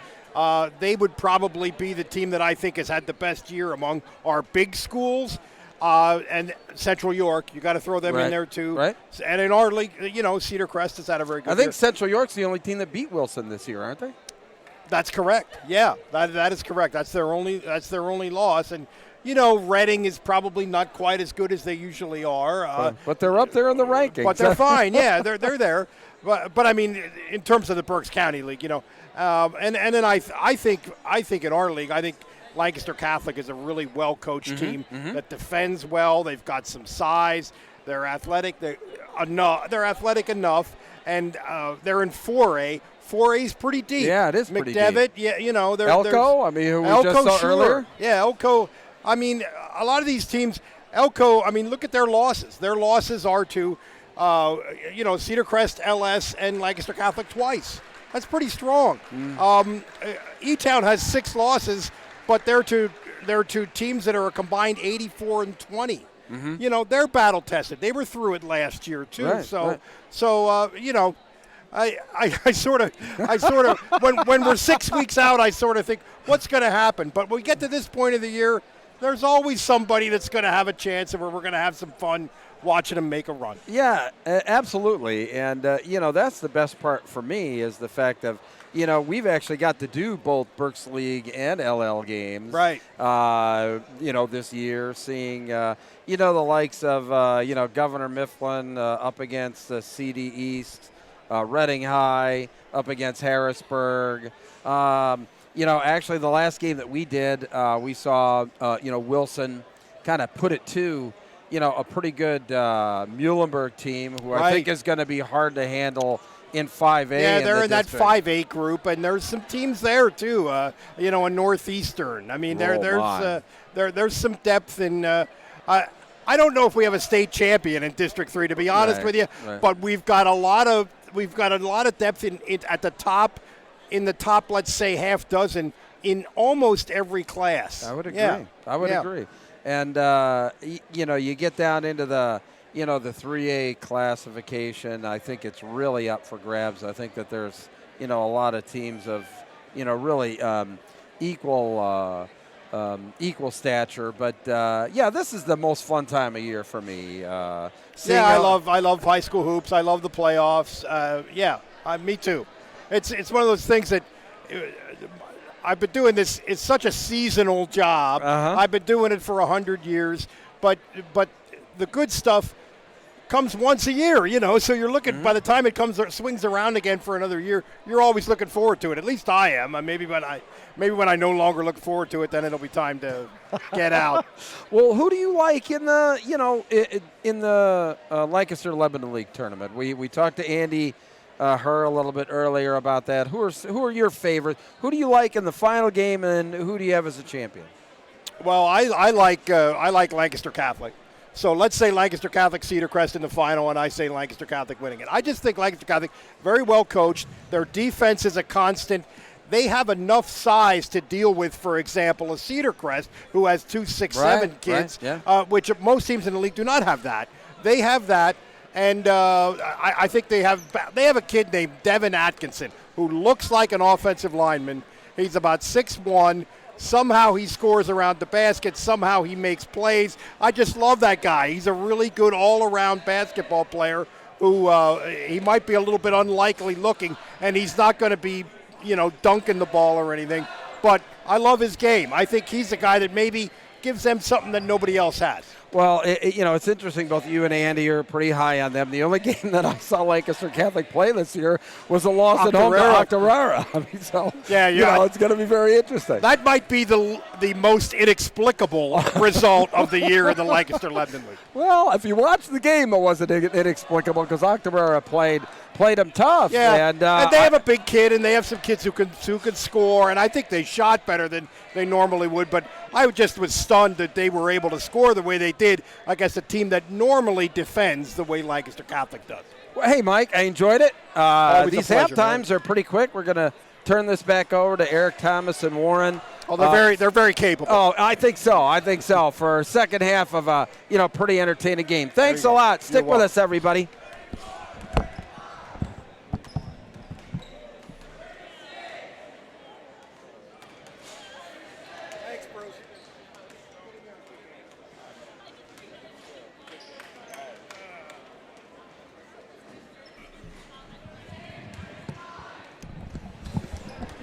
They would probably be the team that I think has had the best year among our big schools. And Central York, you got to throw them in there too. Right. And in our league, Cedar Crest has had a very good year. I think Central York's the only team that beat Wilson this year, aren't they? That's correct. Yeah, that is correct. That's their only loss. And Reading is probably not quite as good as they usually are. But they're up there in the rankings. But they're fine. Yeah, they're there. But I mean, in terms of the Berks County League, and then I think in our league, I think Lancaster Catholic is a really well-coached team that defends well. They've got some size. They're athletic. They're athletic enough, and they're in 4A. 4A is pretty deep. Yeah, it is pretty McDevitt, deep. Yeah, they're Elko. I mean, who we just saw earlier. Yeah, Elko. I mean, a lot of these teams. Elko. I mean, look at their losses. Their losses are to, Cedar Crest, LS, and Lancaster Catholic twice. That's pretty strong. E-Town has 6 losses. But they're two teams that are a combined 84-20. They're battle tested. They were through it last year too. Right, I sort of when we're 6 weeks out, I sort of think what's going to happen. But when we get to this point of the year, there's always somebody that's going to have a chance, and we're going to have some fun watching them make a run. Yeah, absolutely. And that's the best part for me is the fact of. We've actually got to do both Berks League and LL games. Right. This year, seeing, the likes of, Governor Mifflin up against CD East, Reading High up against Harrisburg. Actually the last game that we did, we saw, Wilson kind of put it to, a pretty good Muhlenberg team who I think is going to be hard to handle in 5A. Yeah, they're in that 5A group, and there's some teams there too. In Northeastern. I mean, there's some depth in. I don't know if we have a state champion in District 3, to be honest with you, but we've got a lot of depth at the top, in the top, let's say half dozen in almost every class. I would agree. Yeah. I would agree. And you get down into the. The 3A classification, I think it's really up for grabs. I think that there's, a lot of teams of, really equal stature. But, this is the most fun time of year for me. I love high school hoops. I love the playoffs. Me too. It's one of those things that I've been doing this. It's such a seasonal job. I've been doing it for 100 years. But the good stuff comes once a year, so you're looking, by the time it swings around again for another year, you're always looking forward to it. At least I am. Maybe when I no longer look forward to it, then it'll be time to get out. Well, who do you like in the, in the Lancaster Lebanon League tournament? We talked to Andy her a little bit earlier about that. Who are your favorites? Who do you like in the final game, and who do you have as a champion? Well, I like Lancaster Catholic. So let's say Lancaster Catholic, Cedar Crest in the final, and I say Lancaster Catholic winning it. I just think Lancaster Catholic, very well coached. Their defense is a constant. They have enough size to deal with, for example, a Cedar Crest who has 2 6'7" kids, which most teams in the league do not have that. They have that, and I think they have a kid named Devin Atkinson who looks like an offensive lineman. He's about 6'1". Somehow he scores around the basket. Somehow he makes plays. I just love that guy. He's a really good all-around basketball player who he might be a little bit unlikely looking, and he's not going to be, dunking the ball or anything. But I love his game. I think he's a guy that maybe gives them something that nobody else has. Well, it's interesting. Both you and Andy are pretty high on them. The only game that I saw Lancaster Catholic play this year was a loss at home to Octorara. I mean, so it's going to be very interesting. That might be the most inexplicable result of the year in the Lancaster Lebanon League. Well, if you watch the game, it wasn't inexplicable because Octorara played them tough. Yeah, and they have a big kid, and they have some kids who can score, and I think they shot better than they normally would. But I just was stunned that they were able to score the way they did against a team that normally defends the way Lancaster Catholic does. Well, hey, Mike, I enjoyed it. These pleasure, halftimes are pretty quick. We're going to turn this back over to Eric Thomas and Warren. Oh, they're very capable. Oh, I think so. For a second half of a pretty entertaining game. Thanks a lot. Stick with us, everybody.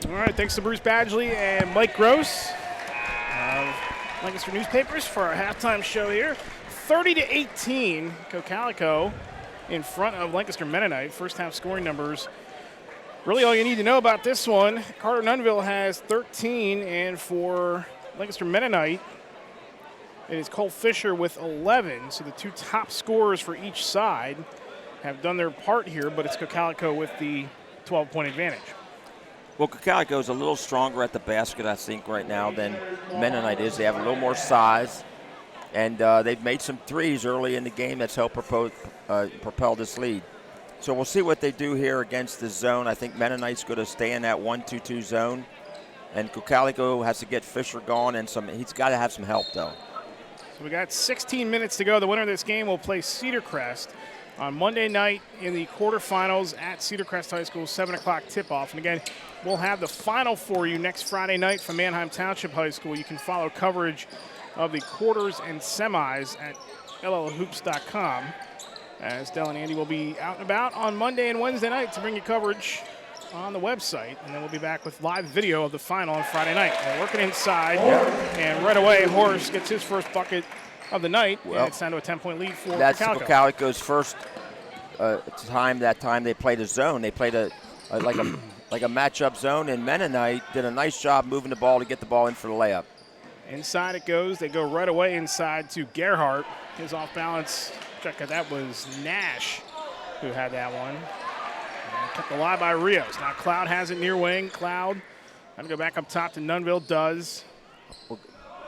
All right, thanks to Bruce Badgley and Mike Gross of Lancaster Newspapers for our halftime show here. 30-18, CoCalico in front of Lancaster Mennonite. First half scoring numbers. Really all you need to know about this one, Carter Nunville has 13, and for Lancaster Mennonite, it is Cole Fisher with 11. So the two top scorers for each side have done their part here, but it's CoCalico with the 12-point advantage. Well, CoCalico is a little stronger at the basket, I think, right now than Mennonite is. They have a little more size, and they've made some threes early in the game that's helped propel this lead. So we'll see what they do here against the zone. I think Mennonite's going to stay in that 1-2-2 zone, and CoCalico has to get Fisher gone, and he's got to have some help, though. So we got 16 minutes to go. The winner of this game will play Cedar Crest on Monday night in the quarterfinals at Cedar Crest High School, 7 o'clock tip-off. And again, we'll have the final for you next Friday night from Manheim Township High School. You can follow coverage of the quarters and semis at llhoops.com, as Del and Andy will be out and about on Monday and Wednesday night to bring you coverage on the website. And then we'll be back with live video of the final on Friday night. We're working inside, and right away, Horace gets his first bucket of the night, and it's down to a 10-point lead for That's CoCalico. CoCalico's first time they played a zone. They played like a matchup zone, and Mennonite did a nice job moving the ball to get the ball in for the layup. Inside it goes. They go right away inside to Gerhardt. His off-balance check. That was Nash who had that one. And kept alive by Rios. Now Cloud has it near wing. Cloud going to go back up top to Nunville. Does.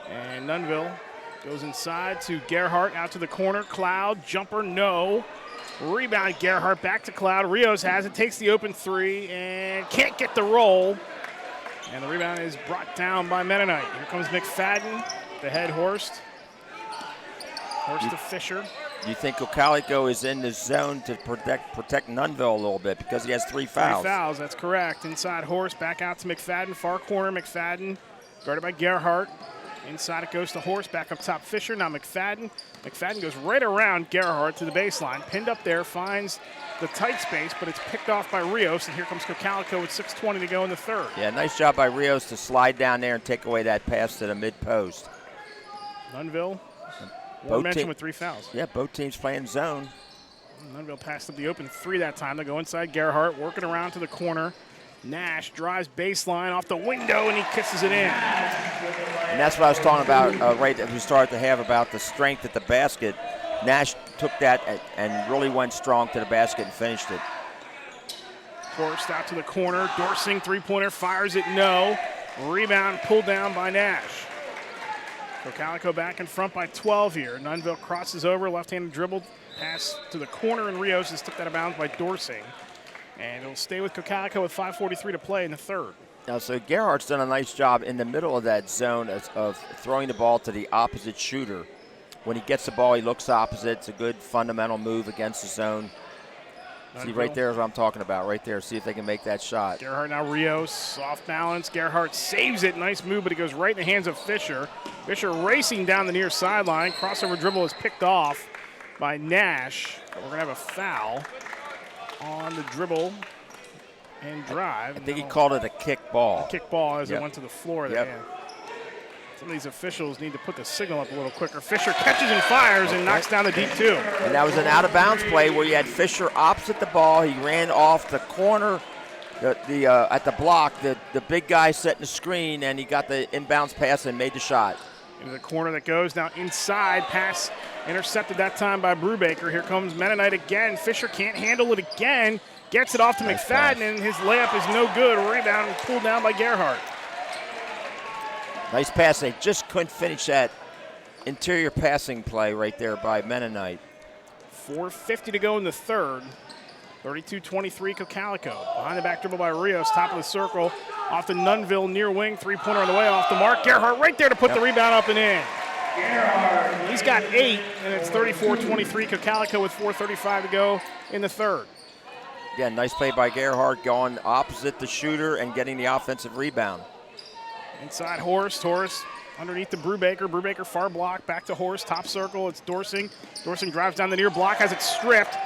And Nunville goes inside to Gerhardt, out to the corner. Cloud, jumper, no. Rebound, Gerhardt, back to Cloud. Rios has it, takes the open three, and can't get the roll. And the rebound is brought down by Mennonite. Here comes McFadden, the head Horst. Horst to Fisher. You think CoCalico is in the zone to protect Nunville a little bit because he has 3 fouls. 3 fouls, that's correct. Inside Horst, back out to McFadden, far corner. McFadden, guarded by Gerhardt. Inside it goes to Horst, back up top Fisher. Now McFadden. McFadden goes right around Gerhardt to the baseline. Pinned up there, finds the tight space, but it's picked off by Rios. And here comes CoCalico with 6:20 to go in the third. Yeah, nice job by Rios to slide down there and take away that pass to the mid-post. Nunville, Warren mentioned with 3 fouls. Yeah, both teams playing zone. Nunville passed up the open three that time. They go inside Gerhardt, working around to the corner. Nash drives baseline off the window, and he kisses it in. And that's what I was talking about right as we started to have about the strength at the basket. Nash took that and really went strong to the basket and finished it. Forced out to the corner. Dorsing three-pointer, fires it, no. Rebound pulled down by Nash. CoCalico back in front by 12 here. Nunville crosses over, left-handed dribble, pass to the corner, and Rios is took that out of bounds by Dorsing. And it'll stay with CoCalico with 5:43 to play in the third. Now, so Gerhardt's done a nice job in the middle of that zone of throwing the ball to the opposite shooter. When he gets the ball, he looks opposite. It's a good fundamental move against the zone. See, right there is what I'm talking about, right there. See if they can make that shot. Gerhardt now Rios, off balance. Gerhardt saves it. Nice move, but it goes right in the hands of Fisher. Fisher racing down the near sideline. Crossover dribble is picked off by Nash. But we're going to have a foul on the dribble and drive. I think he called it a kick ball. Kick ball as it went to the floor there. Yep. Some of these officials need to put the signal up a little quicker. Fisher catches and fires and knocks down the deep two. And that was an out-of-bounds play where you had Fisher opposite the ball. He ran off the corner at the block, the big guy setting the screen, and he got the inbounds pass and made the shot. Into the corner that goes now inside. Pass intercepted that time by Brubaker. Here comes Mennonite again. Fisher can't handle it again. Gets it off to Nice McFadden, pass. and his layup is no good. Rebound pulled down by Gerhardt. Nice pass. They just couldn't finish that interior passing play right there by Mennonite. 4:50 to go in the third. 32-23 CoCalico. Behind the back dribble by Rios, top of the circle. Off to Nunville, near wing, three-pointer on the way, off the mark. Gerhardt right there to put the rebound up and in. He's got 8, and it's 34-23 CoCalico with 4:35 to go in the third. Yeah, nice play by Gerhardt going opposite the shooter and getting the offensive rebound. Inside Horst underneath the Brubaker. Brubaker far block, back to Horst, top circle. It's Dorsing. Dorsing drives down the near block, has it stripped.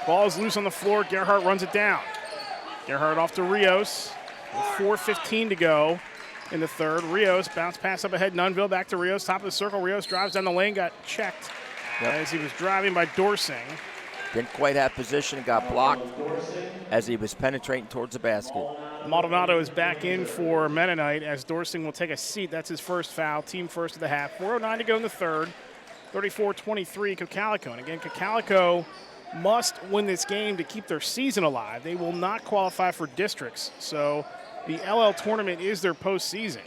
Ball is loose on the floor. Gerhardt runs it down. Gerhardt off to Rios with 4:15 to go in the third. Rios bounce pass up ahead. Nunville back to Rios, top of the circle. Rios drives down the lane, got checked as he was driving by Dorsing. Didn't quite have position, got blocked as he was penetrating towards the basket. Maldonado is back in for Mennonite as Dorsing will take a seat. That's his first foul, team first of the half. 4:09 to go in the third. 34-23 CoCalico. And again, CoCalico must win this game to keep their season alive. They will not qualify for districts. So the LL tournament is their postseason.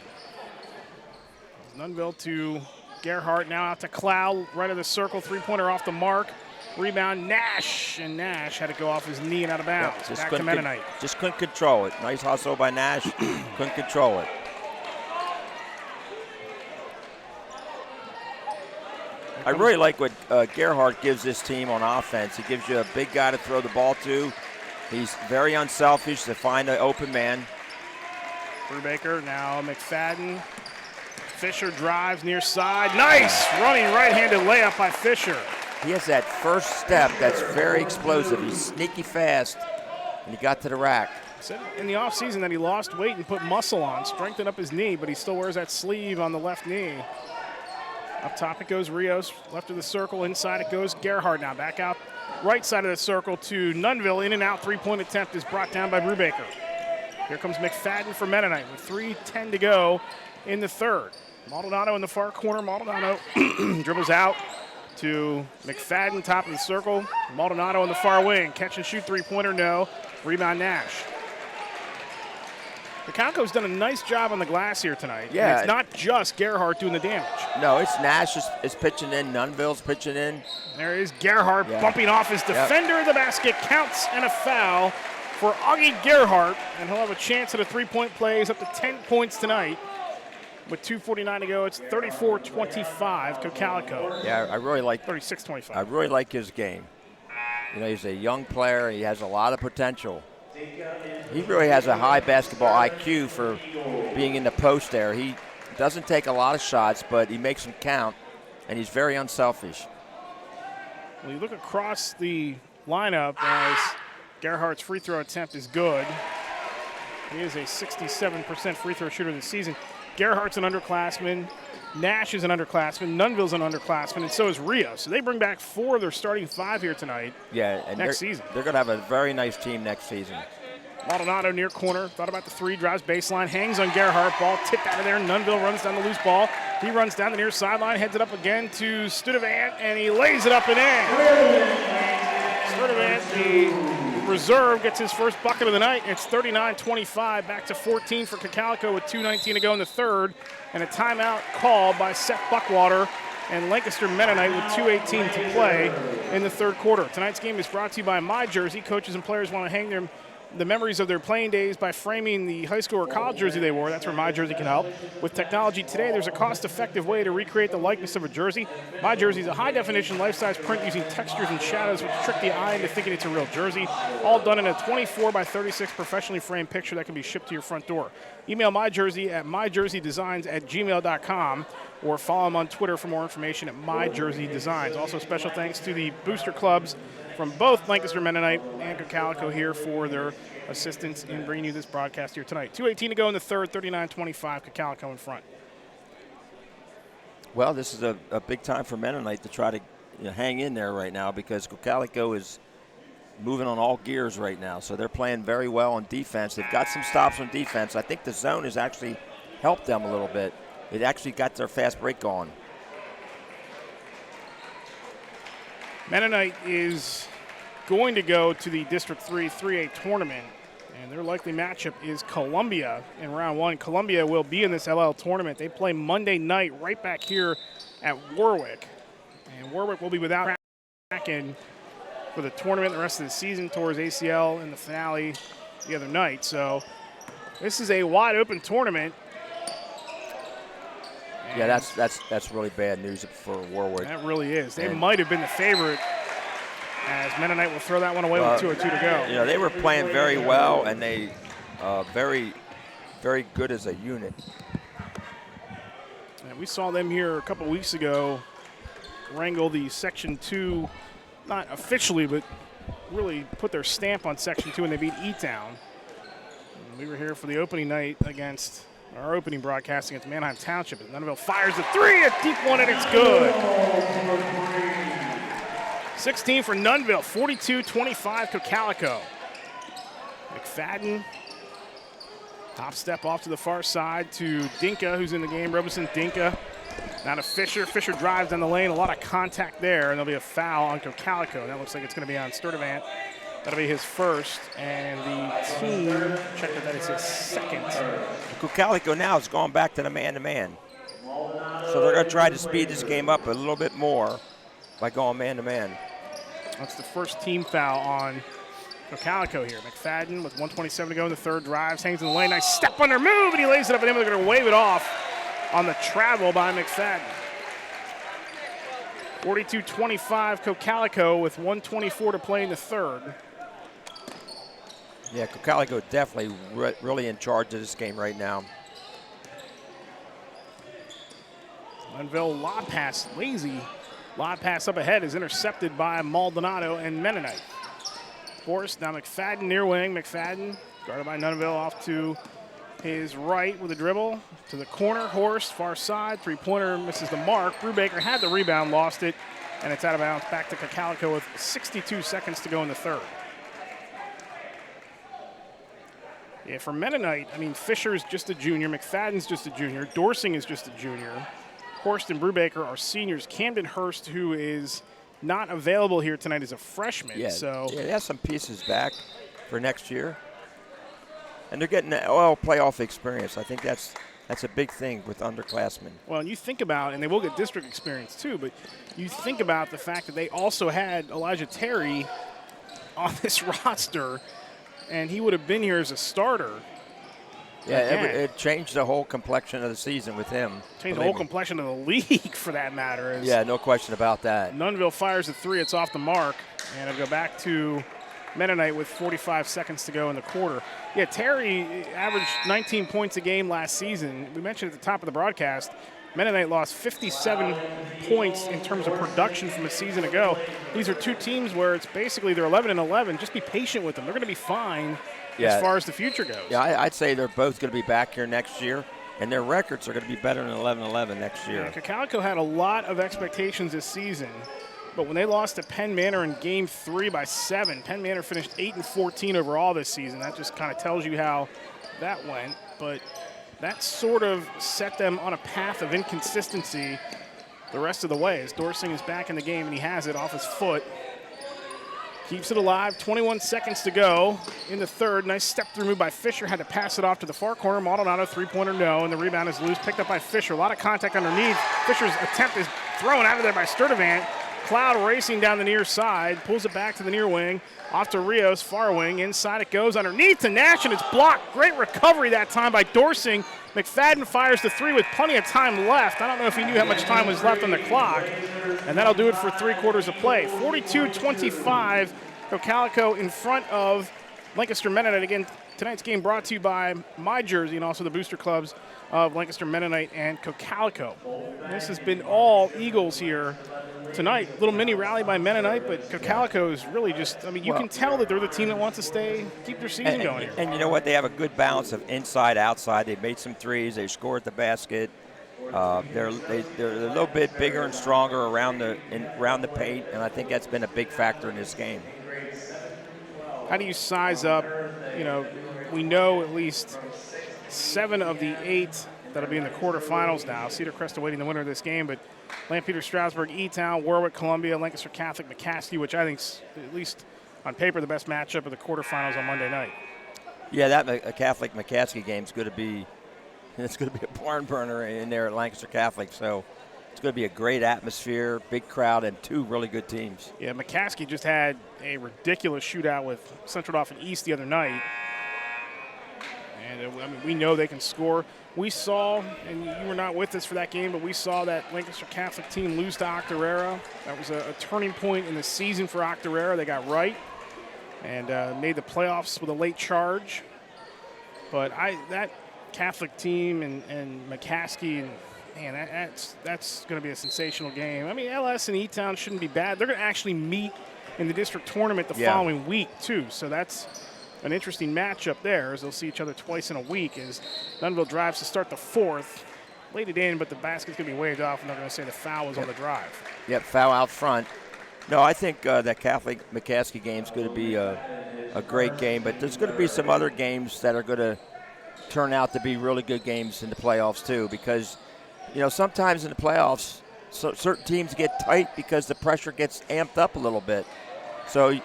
Nunville to Gerhardt, now out to Cloud, right of the circle, three-pointer off the mark. Rebound, Nash, and Nash had to go off his knee and out of bounds. Back to Mennonite. Just couldn't control it. Nice hustle by Nash, couldn't control it. I really like what Gerhardt gives this team on offense. He gives you a big guy to throw the ball to. He's very unselfish to find an open man. Brubaker, now McFadden. Fisher drives near side. Nice running right-handed layup by Fisher. He has that first step that's very explosive. He's sneaky fast, and he got to the rack. Said in the offseason that he lost weight and put muscle on, strengthened up his knee, but he still wears that sleeve on the left knee. Up top it goes Rios, left of the circle. Inside it goes Gerhardt now. Back out right side of the circle to Nunville. In and out three-point attempt is brought down by Brubaker. Here comes McFadden for Mennonite with 3:10 to go in the third. Maldonado in the far corner. Maldonado dribbles out to McFadden, top of the circle. Maldonado in the far wing. Catch and shoot three-pointer, no. Rebound Nash. CoCalico's done a nice job on the glass here tonight. Yeah. And it's not just Gerhardt doing the damage. No, it's Nash is pitching in. Nunville's pitching in. There is Gerhardt bumping off his defender. The basket counts and a foul for Augie Gerhardt. And he'll have a chance at a three-point play. He's up to 10 points tonight. With 2:49 to go, it's 34-25 CoCalico. Yeah, I really like 36-25. I really like his game. You know, he's a young player. He has a lot of potential. He really has a high basketball IQ for being in the post there. He doesn't take a lot of shots, but he makes them count, and he's very unselfish. When you look across the lineup, as Gerhardt's free throw attempt is good. He is a 67% free throw shooter this season. Gerhardt's an underclassman. Nash is an underclassman. Nunville's an underclassman, and so is Rio. So they bring back 4 of their starting 5 here tonight. Yeah, and next season. They're going to have a very nice team next season. Maldonado near corner. Thought about the three. Drives baseline. Hangs on Gerhardt. Ball tipped out of there. Nunville runs down the loose ball. He runs down the near sideline. Heads it up again to Studevant, and he lays it up and in. Studevant, the reserve, gets his first bucket of the night. It's 39-25. Back to 14 for CoCalico with 2:19 to go in the third. And a timeout called by Seth Buckwater and Lancaster Mennonite with 2:18 to play in the third quarter. Tonight's game is brought to you by My Jersey. Coaches and players want to hang the memories of their playing days by framing the high school or college jersey they wore. That's where My Jersey can help. With technology today, there's a cost-effective way to recreate the likeness of a jersey. My Jersey is a high-definition, life-size print using textures and shadows which trick the eye into thinking it's a real jersey. All done in a 24x36 professionally framed picture that can be shipped to your front door. Email My Jersey at myjerseydesigns@gmail.com or follow them on Twitter for more information at My Jersey Designs. Also, special thanks to the booster clubs from both Lancaster Mennonite and CoCalico here for their assistance in bringing you this broadcast here tonight. 2:18 to go in the third, 39-25, CoCalico in front. Well, this is a big time for Mennonite to try to hang in there right now because CoCalico is moving on all gears right now. So they're playing very well on defense. They've got some stops on defense. I think the zone has actually helped them a little bit. It actually got their fast break going. Mennonite is going to go to the District 3 3A tournament, and their likely matchup is Columbia in round 1. Columbia will be in this LL tournament. They play Monday night right back here at Warwick, and Warwick will be without Kraken for the tournament the rest of the season towards ACL in the finale the other night. So this is a wide open tournament. Yeah, that's really bad news for Warwick. That really is. They might have been the favorite, as Mennonite will throw that one away with 2:02 to go. They were playing very well, and they very, very good as a unit. And we saw them here a couple weeks ago wrangle the Section 2, not officially, but really put their stamp on Section 2, and they beat E-Town. And we were here for the opening night against our opening broadcast against Manheim Township. And Nunneville fires the 3, a deep one, and it's good. 16 for Nunneville, 42-25 CoCalico. McFadden, top step off to the far side to Dinka, who's in the game. Robeson Dinka. Now to Fisher. Fisher drives down the lane. A lot of contact there, and there'll be a foul on CoCalico. That looks like it's going to be on Sturdivant. That'll be his first, and the team checked that it's his second. CoCalico now has gone back to the man-to-man. So they're going to try to speed this game up a little bit more by going man-to-man. That's the first team foul on CoCalico here. McFadden with 1:27 to go in the third, drives, hangs in the lane. Nice step on their move, and he lays it up, and they're going to wave it off on the travel by McFadden. 42-25 CoCalico with 1:24 to play in the third. Yeah, CoCalico definitely really in charge of this game right now. Nunneville lob pass, lazy lob pass up ahead is intercepted by Maldonado and Mennonite. Forrest, now McFadden near wing. McFadden guarded by Nunneville off to his right with a dribble to the corner. Horst, far side, three-pointer misses the mark. Brubaker had the rebound, lost it, and it's out of bounds back to CoCalico with 62 seconds to go in the third. Yeah, for Mennonite, I mean, Fisher's just a junior. McFadden's just a junior. Dorsing is just a junior. Horst and Brubaker are seniors. Camden Hurst, who is not available here tonight, is a freshman. Yeah, so they have some pieces back for next year. And they're getting the OL playoff experience. I think that's a big thing with underclassmen. Well, and you think about, and they will get district experience too, but you think about the fact that they also had Elijah Terry on this roster, and he would have been here as a starter. Yeah, it changed the whole complexion of the season with him. Changed the whole complexion of the league, for that matter. Yeah, no question about that. Nunneville fires a 3. It's off the mark, and it'll go back to Mennonite with 45 seconds to go in the quarter. Yeah, Terry averaged 19 points a game last season. We mentioned at the top of the broadcast, Mennonite lost 57 points in terms of production from a season ago. These are two teams where it's basically they're 11-11. Just be patient with them. They're going to be fine as far as the future goes. Yeah, I'd say they're both going to be back here next year, and their records are going to be better than 11-11 next year. Yeah, CoCalico had a lot of expectations this season, but when they lost to Penn Manor in Game 3 by 7, Penn Manor finished 8-14 overall this season. That just kind of tells you how that went, but that sort of set them on a path of inconsistency the rest of the way as Dorsing is back in the game, and he has it off his foot. Keeps it alive, 21 seconds to go in the third. Nice step-through move by Fisher. Had to pass it off to the far corner. Maldonado, three-pointer, no, and the rebound is loose. Picked up by Fisher. A lot of contact underneath. Fisher's attempt is thrown out of there by Sturdivant. Cloud racing down the near side. Pulls it back to the near wing. Off to Rios, far wing. Inside it goes underneath to Nash, and it's blocked. Great recovery that time by Dorsing. McFadden fires the 3 with plenty of time left. I don't know if he knew how much time was left on the clock. And that'll do it for 3 quarters of play. 42-25, CoCalico in front of Lancaster Mennonite. Again, tonight's game brought to you by My Jersey and also the booster clubs of Lancaster Mennonite and CoCalico. This has been all Eagles here tonight. Little mini rally by Mennonite, but CoCalico is really just, I mean, you can tell that they're the team that wants to keep their season going here. And you know what? They have a good balance of inside, outside. They made some threes. They scored at the basket. They're a little bit bigger and stronger around the paint, and I think that's been a big factor in this game. How do you size up? We know at least 7 of the 8 that'll be in the quarterfinals now. Cedar Crest awaiting the winner of this game, but Lampeter, Strasburg, E-Town, Warwick, Columbia, Lancaster Catholic, McCaskey, which I think's at least on paper the best matchup of the quarterfinals on Monday night. Yeah, that Catholic McCaskey game's going to be a barn burner in there at Lancaster Catholic. So it's going to be a great atmosphere, big crowd, and 2 really good teams. Yeah, McCaskey just had a ridiculous shootout with Central Dauphin East the other night. And we know they can score. We saw, and you were not with us for that game, but we saw that Lancaster Catholic team lose to Octorara. That was a turning point in the season for Octorara. They got right and made the playoffs with a late charge. But that Catholic team and McCaskey, man, that's going to be a sensational game. I mean, LS and E-Town shouldn't be bad. They're going to actually meet in the district tournament the following week, too. So that's an interesting matchup there, as they'll see each other twice in a week as Dunnville drives to start the 4th. Laid it in, but the basket's going to be waved off, and they're going to say the foul was on the drive. Yep, foul out front. No, I think that Catholic McCaskey game's going to be a great game, but there's going to be some other games that are going to turn out to be really good games in the playoffs, too, because, sometimes in the playoffs, certain teams get tight because the pressure gets amped up a little bit. So we've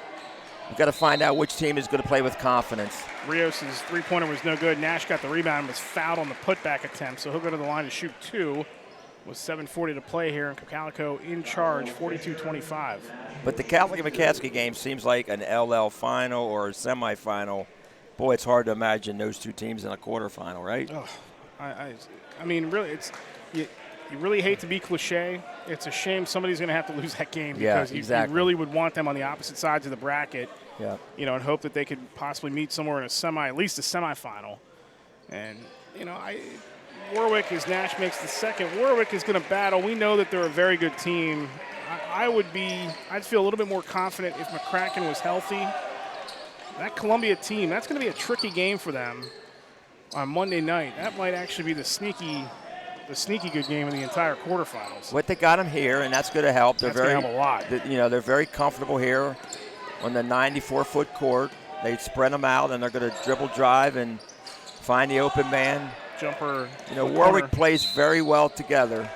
got to find out which team is going to play with confidence. Rios' three-pointer was no good. Nash got the rebound and was fouled on the putback attempt, so he'll go to the line to shoot 2 with 7:40 to play here, and CoCalico in charge, 42-25. But the Catholic and McCaskey game seems like an LL final or a semifinal. Boy, it's hard to imagine those 2 teams in a quarterfinal, right? Oh, I mean, really, you really hate to be cliche. It's a shame somebody's going to have to lose that game because you really would want them on the opposite sides of the bracket. Yeah. And hope that they could possibly meet somewhere in at least a semifinal. And Warwick, as Nash makes the second, Warwick is going to battle. We know that they're a very good team. I'd feel a little bit more confident if McCracken was healthy. That Columbia team, that's going to be a tricky game for them on Monday night. That might actually be the sneaky good game in the entire quarterfinals. What they got them here, and that's going to help. That's going to help a lot. They're very comfortable here on the 94-foot court. They spread them out, and they're going to dribble drive and find the open man. Jumper. Warwick plays very well together.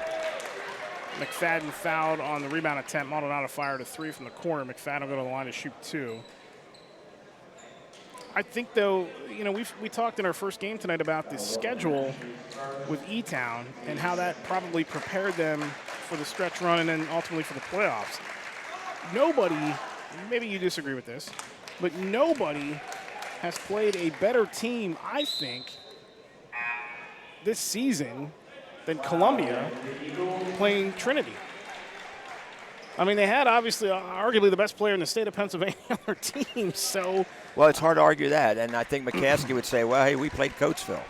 McFadden fouled on the rebound attempt. Maldonado fired a 3 from the corner. McFadden will go to the line to shoot 2. I think, though, we talked in our first game tonight about the schedule with E-Town and how that probably prepared them for the stretch run and then ultimately for the playoffs. Nobody, maybe you disagree with this, but nobody has played a better team, I think, this season than Columbia playing Trinity. I mean, they had obviously arguably the best player in the state of Pennsylvania on their team, so. Well, it's hard to argue that, and I think McCaskey would say, well, hey, we played Coatesville.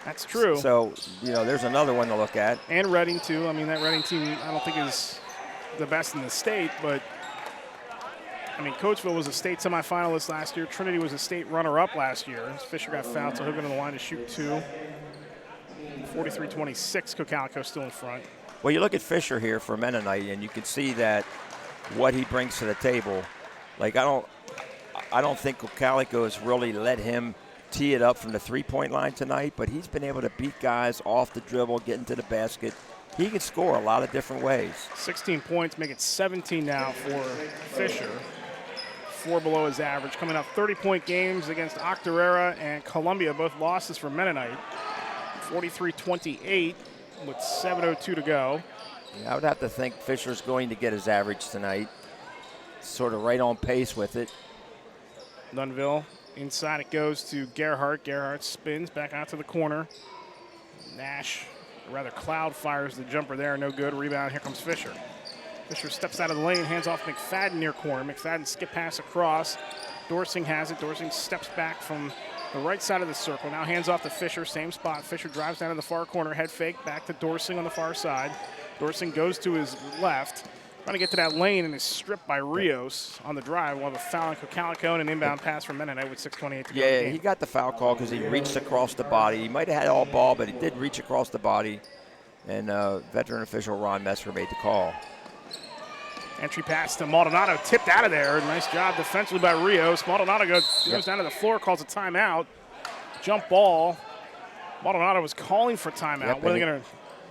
That's true. So, there's another one to look at. And Reading, too. I mean, that Reading team I don't think is the best in the state, but, Coatesville was a state semifinalist last year. Trinity was a state runner-up last year. Fisher got fouled, so he'll go to the line to shoot 2. 43-26, CoCalico still in front. Well, you look at Fisher here for Mennonite, and you can see that what he brings to the table. Like, I don't think CoCalico has really let him tee it up from the three-point line tonight, but he's been able to beat guys off the dribble, get into the basket. He can score a lot of different ways. 16 points, make it 17 now for Fisher. 4 below his average. Coming up 30-point games against Octorara and Columbia, both losses for Mennonite. 43-28 with 7:02 to go. Yeah, I would have to think Fisher's going to get his average tonight. Sort of right on pace with it. Dunnville, inside it goes to Gerhardt. Gerhardt spins back out to the corner. Nash, rather Cloud fires the jumper there, no good. Rebound, here comes Fisher. Fisher steps out of the lane, hands off McFadden near corner. McFadden skip pass across. Dorsing has it. Dorsing steps back from the right side of the circle. Now hands off to Fisher, same spot. Fisher drives down to the far corner, head fake, back to Dorsing on the far side. Dorsing goes to his left, trying to get to that lane and is stripped by Rios on the drive. We'll have a foul on CoCalico and an inbound pass from Mennonite with 6:28 to go. Yeah, he got the foul call because he reached across the body. He might have had all ball, but he did reach across the body. And veteran official Ron Messer made the call. Entry pass to Maldonado, tipped out of there. Nice job defensively by Rios. Maldonado goes down to the floor, calls a timeout. Jump ball. Maldonado was calling for timeout. Yep, what are they going to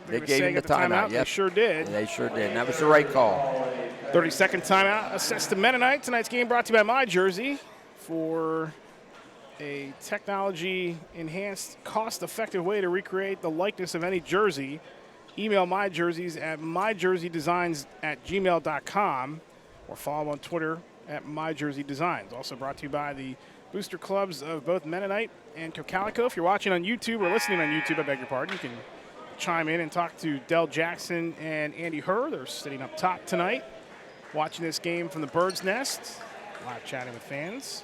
They gave him the timeout. Yep. They sure did. They sure did. And that was the right call. 30-second timeout assessed to Mennonite. Tonight's game brought to you by My Jersey for a technology-enhanced, cost-effective way to recreate the likeness of any jersey. Email MyJerseys at myjerseydesigns@gmail.com or follow on Twitter at MyJerseyDesigns. Also brought to you by the booster clubs of both Mennonite and CoCalico. If you're watching on YouTube or listening on YouTube, I beg your pardon, you can chime in and talk to Del Jackson and Andy Herr. They're sitting up top tonight, watching this game from the Bird's Nest, live chatting with fans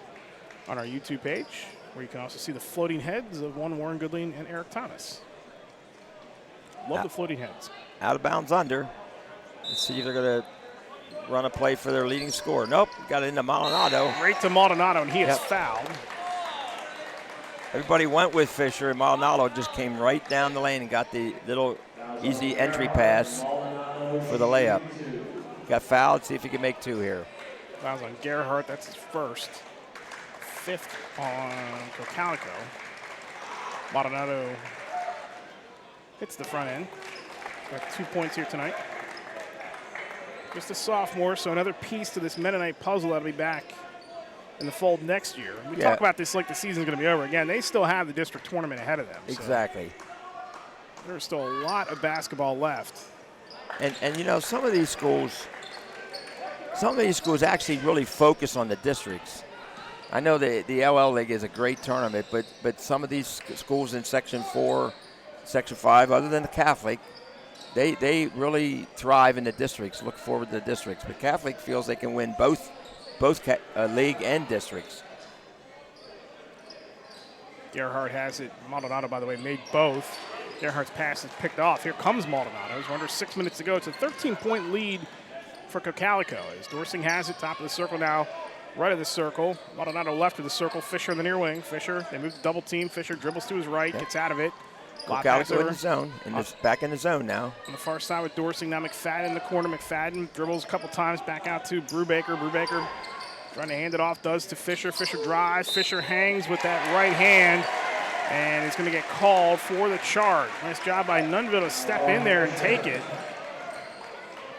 on our YouTube page, where you can also see the floating heads of one Warren Goodling and Eric Thomas. Love the floating heads. Out of bounds under. Let's see if they're going to run a play for their leading scorer. Nope, got it into Maldonado. Right to Maldonado, and he is fouled. Everybody went with Fisher, and Maldonado just came right down the lane and got the little easy entry pass for the layup. Got fouled. See if he can make two here. Fouls on Gerhardt. That's his first. Fifth on CoCalico. Maldonado hits the front end. Got 2 points here tonight. Just a sophomore, so another piece to this Mennonite puzzle that'll be back in the fold next year. We talk about this like the season's going to be over. Again, they still have the district tournament ahead of them. Exactly. So there's still a lot of basketball left. And you know, some of these schools actually really focus on the districts. I know the LL League is a great tournament, but some of these schools in Section 4, Section 5, other than the Catholic, they really thrive in the districts, look forward to the districts. But Catholic feels they can win both league and districts. Gerhardt has it. Maldonado, by the way, made both. Gerhardt's pass is picked off. Here comes Maldonado. We're under 6 minutes to go. It's a 13-point lead for CoCalico. As Dorsing has it, top of the circle now, right of the circle. Maldonado left of the circle. Fisher in the near wing. Fisher, they move to double team. Fisher dribbles to his right, gets out of it. CoCalico in the zone, back in the zone now. On the far side with Dorsing, now McFadden in the corner. McFadden dribbles a couple times, back out to Brubaker. Brubaker trying to hand it off, does to Fisher. Fisher drives. Fisher hangs with that right hand, and it's going to get called for the charge. Nice job by Nunville to step in there and take it.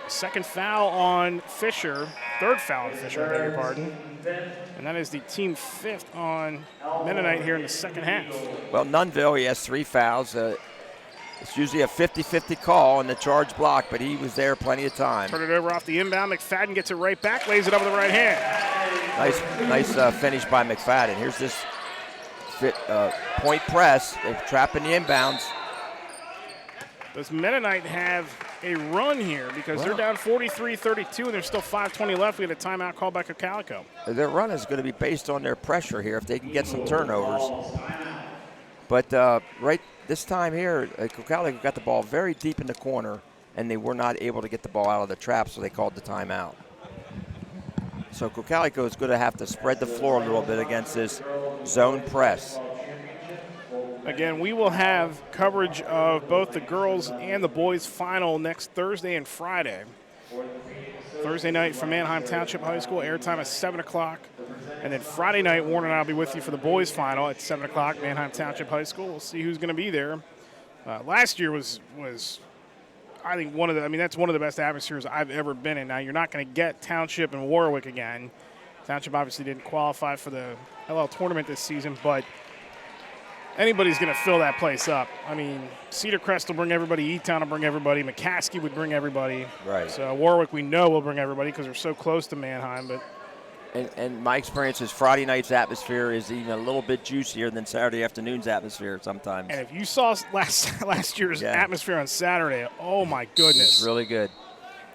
Second foul on Fisher. Third foul on Fisher, I beg your pardon. And that is the team fifth on Mennonite here in the second half. Well, Nunville, he has 3 fouls. It's usually a 50-50 call on the charge block, but he was there plenty of time. Turn it over off the inbound. McFadden gets it right back, lays it over the right hand. Nice finish by McFadden. Here's this point press. They're trapping the inbounds. Does Mennonite have a run here? Because they're down 43-32, and there's still 5:20 left. We had a timeout called by CoCalico. Their run is going to be based on their pressure here if they can get some turnovers. But right this time here, CoCalico got the ball very deep in the corner, and they were not able to get the ball out of the trap, so they called the timeout. So CoCalico is going to have to spread the floor a little bit against this zone press. Again, we will have coverage of both the girls and the boys final next Thursday and Friday. Thursday night from Manheim Township High School, airtime at 7 o'clock. And then Friday night, Warner and I will be with you for the boys final at 7 o'clock, Manheim Township High School. We'll see who's going to be there. Last year was I think, that's one of the best atmospheres I've ever been in. Now, you're not going to get Township and Warwick again. Township obviously didn't qualify for the LL tournament this season, but anybody's going to fill that place up. I mean, Cedar Crest will bring everybody. E-Town will bring everybody. McCaskey would bring everybody. Right. So Warwick, we know, will bring everybody because they're so close to Manheim. But And my experience is Friday night's atmosphere is even a little bit juicier than Saturday afternoon's atmosphere sometimes. And if you saw last year's atmosphere on Saturday, oh, my goodness. It's really good.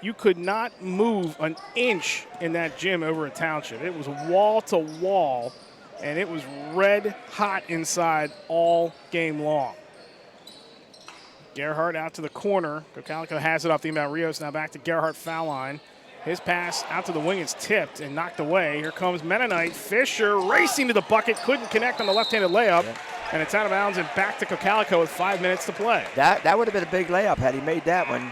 You could not move an inch in that gym over at Township. It was wall to wall. And it was red hot inside all game long. Gerhardt out to the corner. CoCalico has it off the inbound. Rios now back to Gerhardt, foul line. His pass out to the wing is tipped and knocked away. Here comes Mennonite. Fisher racing to the bucket. Couldn't connect on the left-handed layup. And it's out of bounds and back to CoCalico with 5 minutes to play. That would have been a big layup had he made that one.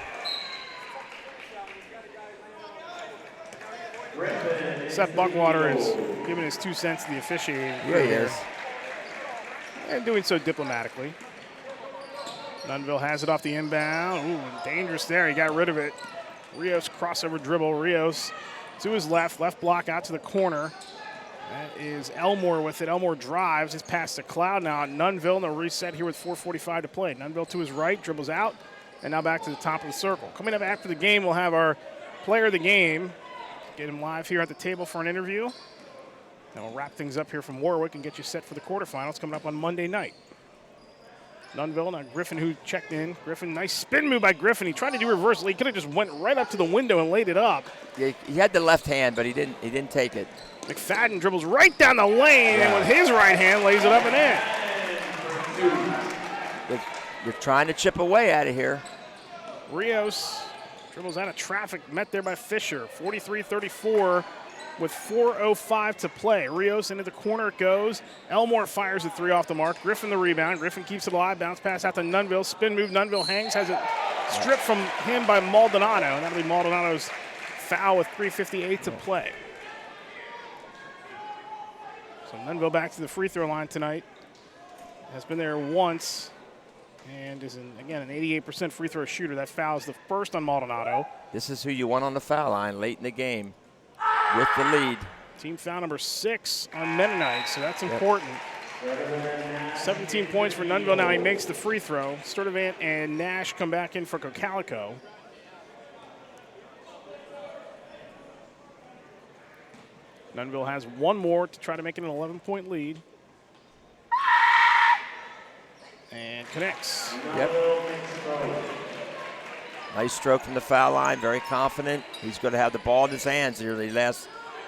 Seth Buckwater is giving his 2 cents to the officiating. Yeah, he is. And doing so diplomatically. Nunville has it off the inbound. Ooh, dangerous there. He got rid of it. Rios crossover dribble. Rios to his left block out to the corner. That is Elmore with it. Elmore drives. His pass to Cloud now. Nunville, and they'll reset here with 4:45 to play. Nunville to his right, dribbles out, and now back to the top of the circle. Coming up after the game, we'll have our player of the game. Get him live here at the table for an interview. And we'll wrap things up here from Warwick and get you set for the quarterfinals coming up on Monday night. Nunville, now Griffin who checked in. Griffin, nice spin move by Griffin. He tried to do reverse. He could have just went right up to the window and laid it up. Yeah, he had the left hand, but he didn't take it. McFadden dribbles right down the lane and with his right hand lays it up and in. You're trying to chip away out of here. Rios dribbles out of traffic, met there by Fisher. 43-34 with 4:05 to play. Rios into the corner it goes. Elmore fires the 3 off the mark. Griffin the rebound. Griffin keeps it alive. Bounce pass out to Nunville. Spin move. Nunville hangs. Has it stripped from him by Maldonado. And that'll be Maldonado's foul with 3:58 to play. So Nunville back to the free throw line tonight. Has been there once. And is, again, an 88% free throw shooter. That foul is the first on Maldonado. This is who you want on the foul line late in the game with the lead. Team foul number 6 on Mennonite, so that's important. 17 points for Nunville now. He makes the free throw. Sturdivant and Nash come back in for CoCalico. Nunville has one more to try to make it an 11-point lead. And connects. Yep. Nice stroke from the foul line, very confident. He's going to have the ball in his hands here the last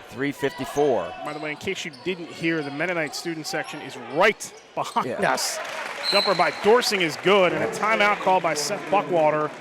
3:54. By the way, in case you didn't hear, the Mennonite student section is right behind us. Jumper by Dorsing is good, and a timeout called by Seth Buckwater.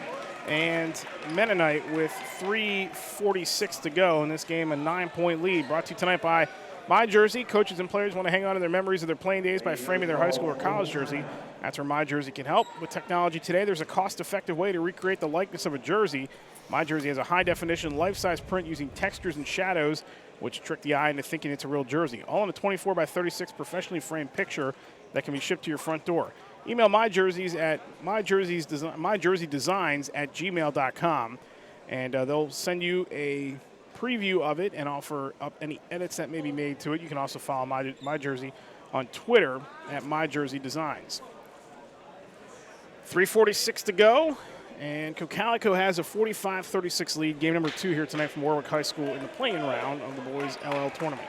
And Mennonite with 3:46 to go in this game, a 9-point lead. Brought to you tonight by My Jersey. Coaches and players want to hang on to their memories of their playing days by framing their high school or college jersey. That's where My Jersey can help. With technology today, there's a cost-effective way to recreate the likeness of a jersey. My Jersey has a high-definition, life-size print using textures and shadows, which trick the eye into thinking it's a real jersey. All in a 24x36 professionally framed picture that can be shipped to your front door. Email My Jerseys at myjerseydesigns@gmail.com, and they'll send you a preview of it and offer up any edits that may be made to it. You can also follow My Jersey on Twitter at MyJerseyDesigns. 3:46 to go, and CoCalico has a 45-36 lead. Game number 2 here tonight from Warwick High School in the play-in round of the boys LL tournament.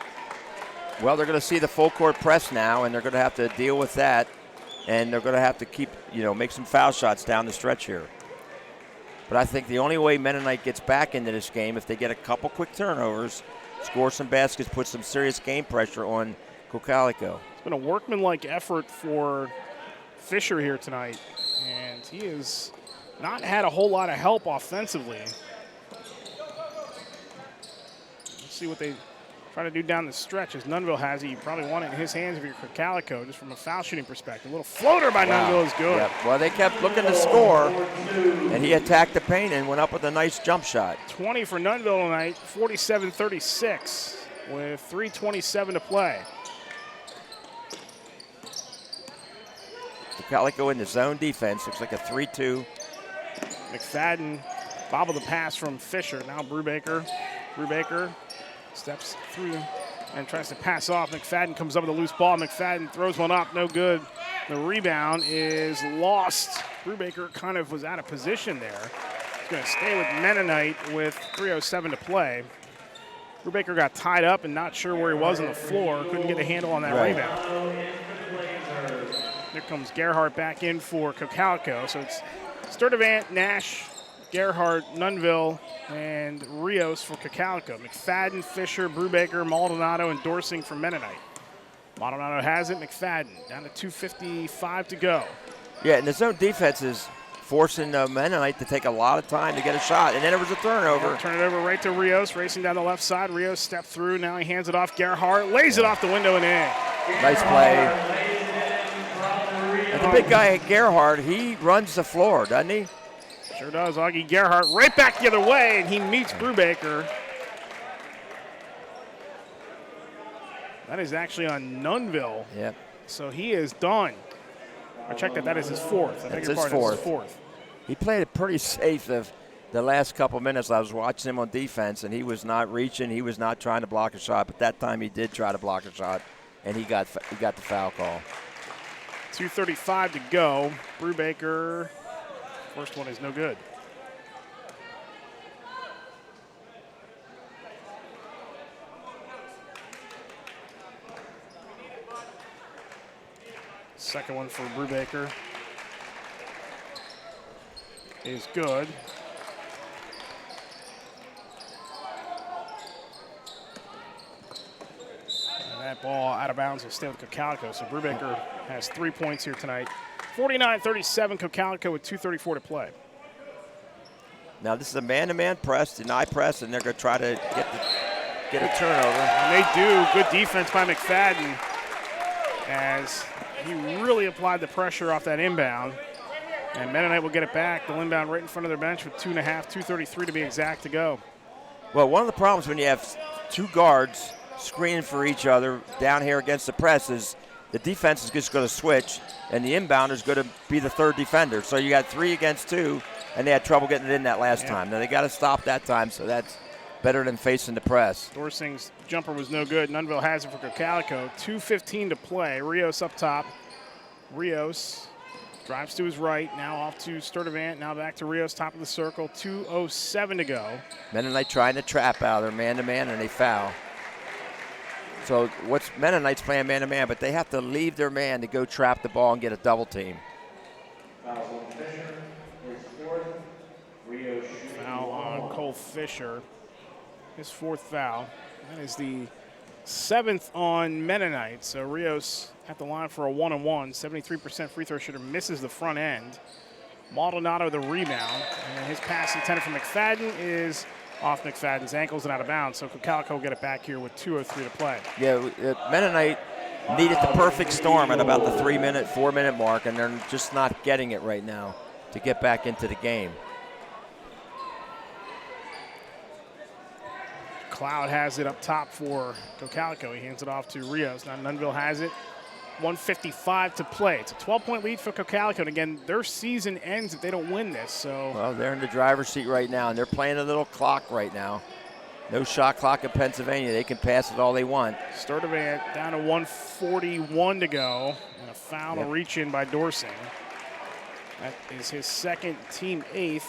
Well, they're going to see the full court press now, and they're going to have to deal with that, and they're going to have to keep, make some foul shots down the stretch here. But I think the only way Mennonite gets back into this game, if they get a couple quick turnovers, score some baskets, put some serious game pressure on CoCalico. It's been a workmanlike effort for Fisher here tonight, and he has not had a whole lot of help offensively. Let's see what they try to do down the stretch. As Nunville has it, you probably want it in his hands if you're CoCalico, just from a foul shooting perspective. A little floater by Nunville is good. Yep. Well, they kept looking to score, and he attacked the paint and went up with a nice jump shot. 20 for Nunville tonight, 47-36 with 3:27 to play. CoCalico in the zone defense. Looks like a 3-2. McFadden bobbled the pass from Fisher. Now Brubaker. Brubaker steps through and tries to pass off. McFadden comes up with a loose ball. McFadden throws one up, no good. The rebound is lost. Brubaker kind of was out of position there. He's going to stay with Mennonite with 3:07 to play. Brubaker got tied up and not sure where he was on the floor. Couldn't get a handle on that rebound. There comes Gerhardt back in for CoCalico. So it's Sturdivant, Nash, Gerhardt, Nunville, and Rios for CoCalico. McFadden, Fisher, Brubaker, Maldonado, and Dorsing for Mennonite. Maldonado has it. McFadden down to 2:55 to go. Yeah, and the zone defense is forcing Mennonite to take a lot of time to get a shot, and then it was a turnover. Turn it over right to Rios, racing down the left side. Rios stepped through. Now he hands it off. Gerhardt lays it off the window and in. Nice play. the big guy, Gerhardt, he runs the floor, doesn't he? Sure does. Augie Gerhardt right back the other way, and he meets Brubaker. That is actually on Nunville. Yep. So he is done. I checked that. That is his fourth. That's his fourth. He played it pretty safe the last couple minutes. I was watching him on defense, and he was not reaching. He was not trying to block a shot. But that time he did try to block a shot, and he got the foul call. 2:35 to go. Brubaker, first one is no good. Second one for Brubaker is good. And that ball out of bounds will stay with CoCalico. So Brubaker has 3 points here tonight. 49-37, CoCalico with 2:34 to play. Now this is a man-to-man press, deny press, and they're going to try to get a turnover. And they do. Good defense by McFadden as he really applied the pressure off that inbound. And Mennonite will get it back. They'll inbound right in front of their bench with 2.5, 2:33 to be exact to go. Well, one of the problems when you have two guards screening for each other down here against the press is the defense is just going to switch, and the inbounder is going to be the third defender. So you got 3 against 2, and they had trouble getting it in that last time. Now they got to stop that time, so that's better than facing the press. Dorsing's jumper was no good. Nunville has it for CoCalico. 2:15 to play. Rios up top. Rios drives to his right. Now off to Sturdivant. Now back to Rios, top of the circle. 2:07 to go. Mennonite trying to trap out of their man-to-man, and they foul. So what's Mennonite's playing man-to-man, but they have to leave their man to go trap the ball and get a double team. Foul on Cole Fisher. His 4th foul. That is the 7th on Mennonite. So Rios at the line for a 1-on-1. 73% free throw shooter, misses the front end. Maldonado the rebound. And his pass intended for McFadden is off McFadden's ankles and out of bounds. So CoCalico will get it back here with 2:03 to play. Yeah, Mennonite needed the perfect storm at about the 4-minute mark, and they're just not getting it right now to get back into the game. Cloud has it up top for CoCalico. He hands it off to Rios. Now Nunville has it. 1:55 to play. It's a 12-point lead for CoCalico. And again, their season ends if they don't win this. So well, they're in the driver's seat right now, and they're playing a little clock right now. No shot clock in Pennsylvania. They can pass it all they want. Sturdivant down to 1:41 to go. And a foul, a reach in by Dorsing. That is his second, team 8th.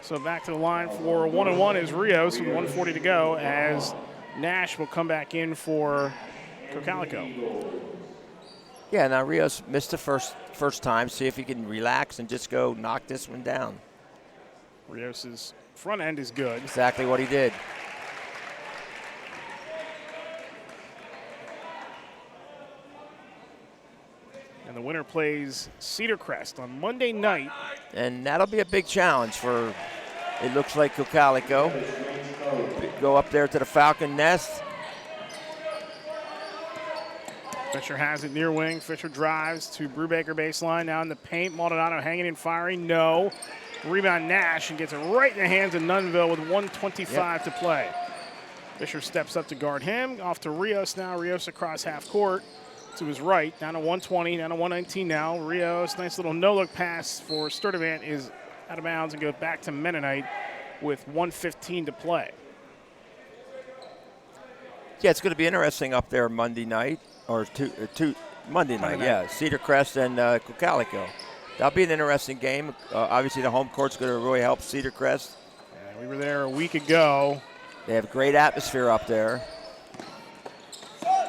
So back to the line for 1-on-1 is Rios with 1:40 to go as Nash will come back in for CoCalico. Yeah, now Rios missed the first time. See if he can relax and just go knock this one down. Rios's front end is good. Exactly what he did. And the winner plays Cedar Crest on Monday night. And that'll be a big challenge for, it looks like, CoCalico. Go up there to the Falcon Nest. Fisher has it near wing. Fisher drives to Brubaker baseline. Now in the paint. Maldonado hanging and firing. No. Rebound Nash and gets it right in the hands of Nunville with 1:25 to play. Fisher steps up to guard him. Off to Rios now. Rios across half court to his right. Down to 120, down to 119 now. Rios, nice little no-look pass for Sturdivant is out of bounds and goes back to Mennonite with 1:15 to play. Yeah, it's going to be interesting up there Monday night, or Monday night, yeah. Cedar Crest and CoCalico. That'll be an interesting game. Obviously, the home court's going to really help Cedar Crest. Yeah, we were there a week ago. They have great atmosphere up there.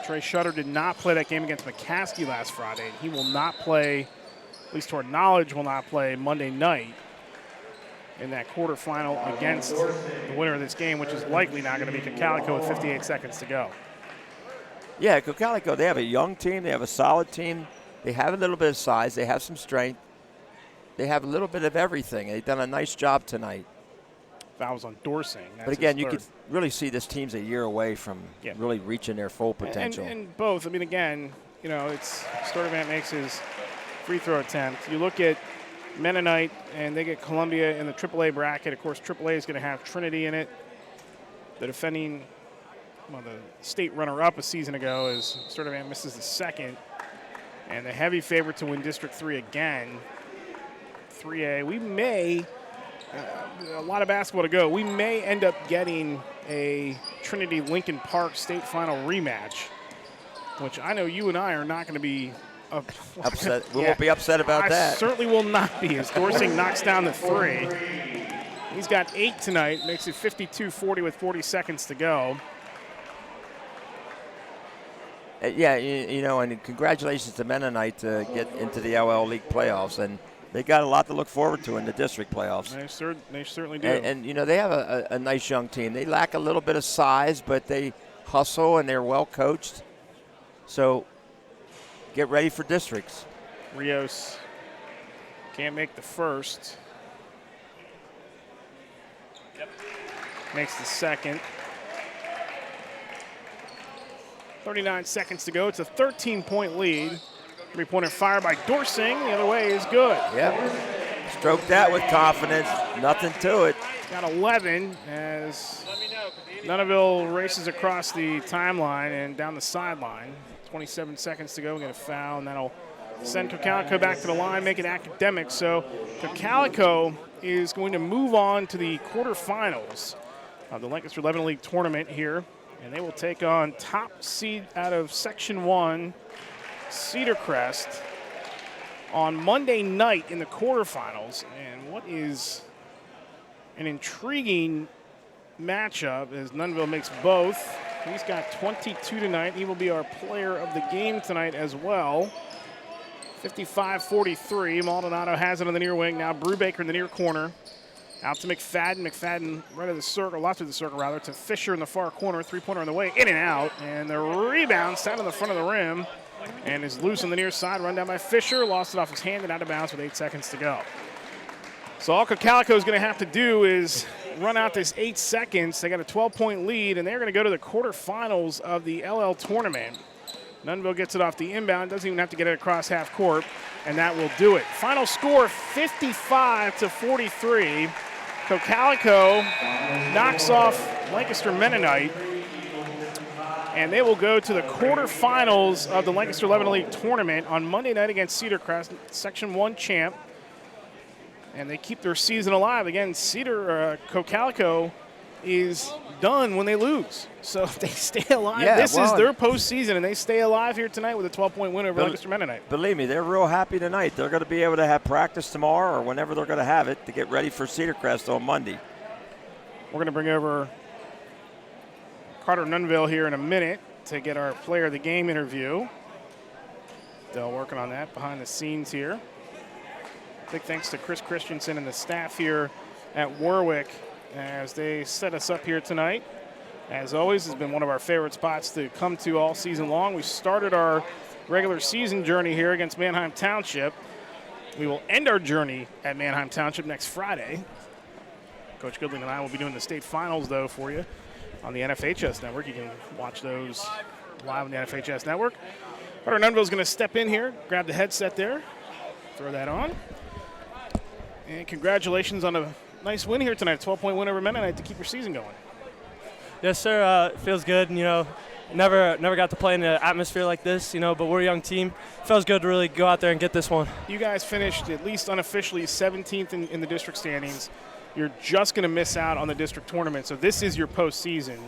Trey Shutter did not play that game against McCaskey last Friday. He will not play, at least to our knowledge, will not play Monday night in that quarterfinal against the winner of this game, which is likely not going to be CoCalico with 58 seconds to go. Yeah, CoCalico, they have a young team. They have a solid team. They have a little bit of size. They have some strength. They have a little bit of everything. They've done a nice job tonight. Fouls on Dorsing. But again, you could really see this team's a year away from really reaching their full potential. And both. I mean, again, you know, it's Sturdivant makes his free throw attempt. You look at Mennonite, and they get Columbia in the AAA bracket. Of course, AAA is going to have Trinity in it. The defending, the state runner-up a season ago is Sturdivant misses the second. And the heavy favorite to win District 3 again, 3A. We may, a lot of basketball to go, we may end up getting a Trinity Lincoln Park state final rematch, which I know you and I are not going to be upset. We won't be upset about that. I certainly will not be, as Dorsing knocks down the 3. He's got 8 tonight, makes it 52-40 with 40 seconds to go. Yeah, and congratulations to Mennonite to get into the LL League playoffs, and they got a lot to look forward to in the district playoffs. They certainly do. And they have a nice young team. They lack a little bit of size, but they hustle and they're well coached. So get ready for districts. Rios can't make the first. Makes the second. 39 seconds to go. It's a 13-point lead. Three-pointer fire by Dorsing. The other way is good. Yep. Stroke that with confidence. Nothing to it. Got 11 as Nunneville races across the timeline and down the sideline. 27 seconds to go. We get a foul, and that'll send CoCalico back to the line, make it academic. So CoCalico is going to move on to the quarterfinals of the Lancaster Mennonite League tournament here. And they will take on top seed out of Section 1, Cedar Crest, on Monday night in the quarterfinals. And what is an intriguing matchup as Nunneville makes both. He's got 22 tonight. He will be our player of the game tonight as well. 55-43. Maldonado has it on the near wing. Now Brubaker in the near corner. Out to McFadden. McFadden right of the circle, left of the circle rather, to Fisher in the far corner. Three-pointer on the way, in and out. And the rebound sat on the front of the rim and is loose on the near side. Run down by Fisher. Lost it off his hand and out of bounds with 8 seconds to go. So all CoCalico is going to have to do is run out this 8 seconds. They got a 12-point lead, and they're going to go to the quarterfinals of the LL tournament. Nunneville gets it off the inbound. Doesn't even have to get it across half court, and that will do it. Final score, 55-43. CoCalico knocks off Lancaster Mennonite, and they will go to the quarterfinals of the Lancaster Mennonite League tournament on Monday night against Cedar Crest, Section 1 champ. And they keep their season alive. Again, CoCalico is done when they lose. So if they stay alive, this is their postseason, and they stay alive here tonight with a 12-point win over Lancaster Mennonite. Believe me, they're real happy tonight. They're going to be able to have practice tomorrow or whenever they're going to have it to get ready for Cedar Crest on Monday. We're going to bring over Carter Nunneville here in a minute to get our player of the game interview. Still working on that behind the scenes here. Big thanks to Chris Christensen and the staff here at Warwick as they set us up here tonight. As always, it's been one of our favorite spots to come to all season long. We started our regular season journey here against Manheim Township. We will end our journey at Manheim Township next Friday. Coach Goodling and I will be doing the state finals, though, for you on the NFHS network. You can watch those live on the NFHS network. Carter Nunneville is going to step in here, grab the headset there, throw that on. And congratulations on a nice win here tonight, 12-point win over Mennonite to keep your season going. Yes, sir. It feels good. Never got to play in an atmosphere like this, but we're a young team. It feels good to really go out there and get this one. You guys finished at least unofficially 17th in the district standings. You're just going to miss out on the district tournament, so this is your postseason.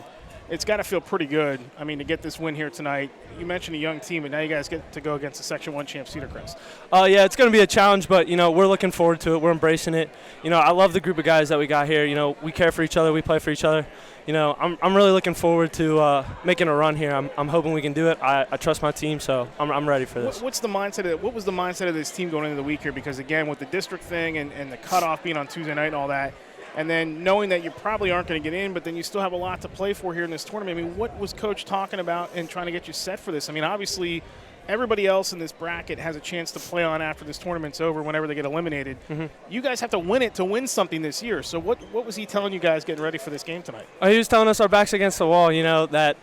It's got to feel pretty good, to get this win here tonight. You mentioned a young team, and now you guys get to go against the Section 1 champ Cedar Crest. Yeah, it's going to be a challenge, but, we're looking forward to it. We're embracing it. I love the group of guys that we got here. We care for each other. We play for each other. I'm really looking forward to making a run here. I'm hoping we can do it. I trust my team, so I'm ready for this. What was the mindset of this team going into the week here? Because, again, with the district thing and the cutoff being on Tuesday night and all that, and then knowing that you probably aren't going to get in, but then you still have a lot to play for here in this tournament. What was Coach talking about and trying to get you set for this? Obviously, everybody else in this bracket has a chance to play on after this tournament's over whenever they get eliminated. Mm-hmm. You guys have to win it to win something this year. So what was he telling you guys getting ready for this game tonight? He was telling us our backs against the wall, that,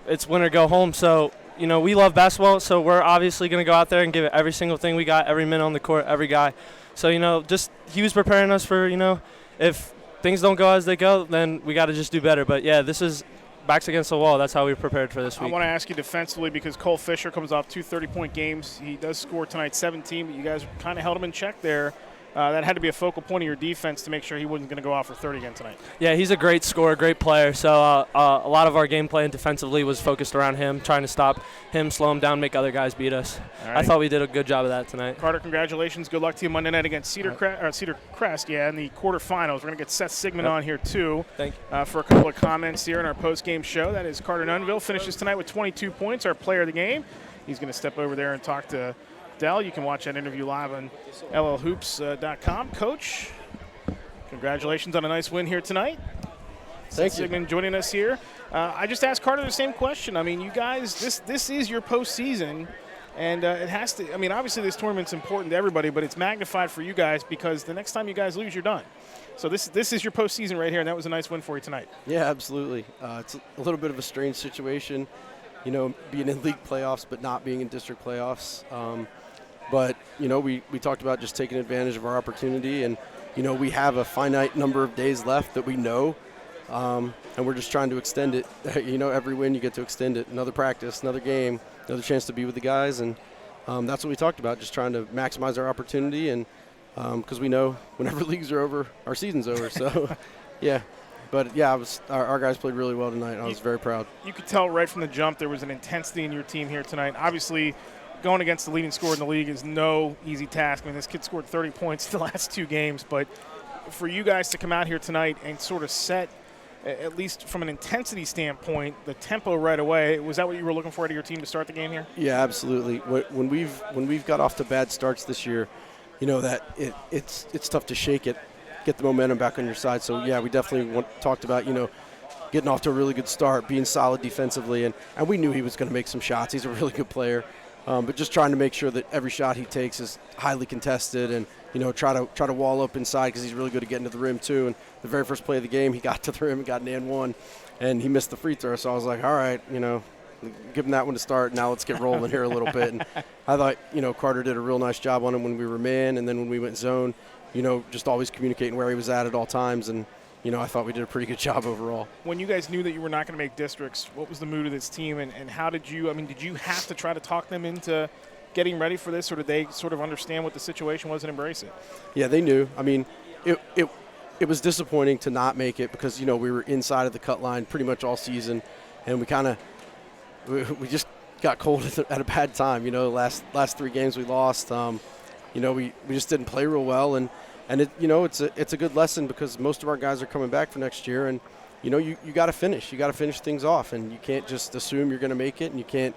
it's win or go home. So, we love basketball, so we're obviously going to go out there and give it every single thing we got, every minute on the court, every guy. So, just he was preparing us for, if things don't go as they go, then we got to just do better. But, yeah, this is backs against the wall. That's how we prepared for this week. I want to ask you defensively because Cole Fisher comes off 2 30-point games. He does score tonight 17, but you guys kind of held him in check there. That had to be a focal point of your defense to make sure he wasn't going to go off for 30 again tonight. Yeah, he's a great scorer, great player. So a lot of our game plan defensively was focused around him, trying to stop him, slow him down, make other guys beat us. Right. I thought we did a good job of that tonight. Carter, congratulations. Good luck to you Monday night against Cedar Crest, in the quarterfinals. We're going to get Seth Sigmund on here, too, Thank you. For a couple of comments here in our post-game show. That is Carter Nunville. Finishes tonight with 22 points, our player of the game. He's going to step over there and talk to Dell. You can watch that interview live on llhoops.com. Coach, congratulations on a nice win here tonight. Thank you. Sigmund joining us here. I just asked Carter the same question. I mean, you guys, this is your postseason, and it has to. I mean, obviously this tournament's important to everybody, but it's magnified for you guys because the next time you guys lose, you're done. So this is your postseason right here, and that was a nice win for you tonight. Yeah, absolutely. It's a little bit of a strange situation, being in league playoffs but not being in district playoffs. But, we talked about just taking advantage of our opportunity. And, we have a finite number of days left that we know. And we're just trying to extend it. Every win you get to extend it. Another practice, another game, another chance to be with the guys. And that's what we talked about, just trying to maximize our opportunity. And because we know whenever leagues are over, our season's over. So, yeah. But, yeah, our guys played really well tonight. I was very proud. You could tell right from the jump there was an intensity in your team here tonight. Obviously, going against the leading scorer in the league is no easy task. I mean, this kid scored 30 points the last 2 games. But for you guys to come out here tonight and sort of set, at least from an intensity standpoint, the tempo right away, was that what you were looking for out of your team to start the game here? Yeah, absolutely. When we've got off to bad starts this year, that it's tough to shake it, get the momentum back on your side. So, yeah, we definitely talked about, getting off to a really good start, being solid defensively. And we knew he was going to make some shots. He's a really good player. But just trying to make sure that every shot he takes is highly contested and, try to wall up inside because he's really good at getting to the rim too. And the very first play of the game, he got to the rim and got an and one, and he missed the free throw. So I was like, all right, give him that one to start. Now let's get rolling here a little bit. And I thought, Carter did a real nice job on him when we were man, and then when we went zone, just always communicating where he was at all times. And I thought we did a pretty good job overall. When you guys knew that you were not going to make districts, what was the mood of this team, and how did you have to try to talk them into getting ready for this, or did they sort of understand what the situation was and embrace it? Yeah, they knew. I mean, it was disappointing to not make it because, we were inside of the cut line pretty much all season, and we just got cold at a bad time. Last 3 games we lost. We just didn't play real well, and it's a good lesson because most of our guys are coming back for next year, and you got to finish. You got to finish things off, and you can't just assume you're going to make it, and you can't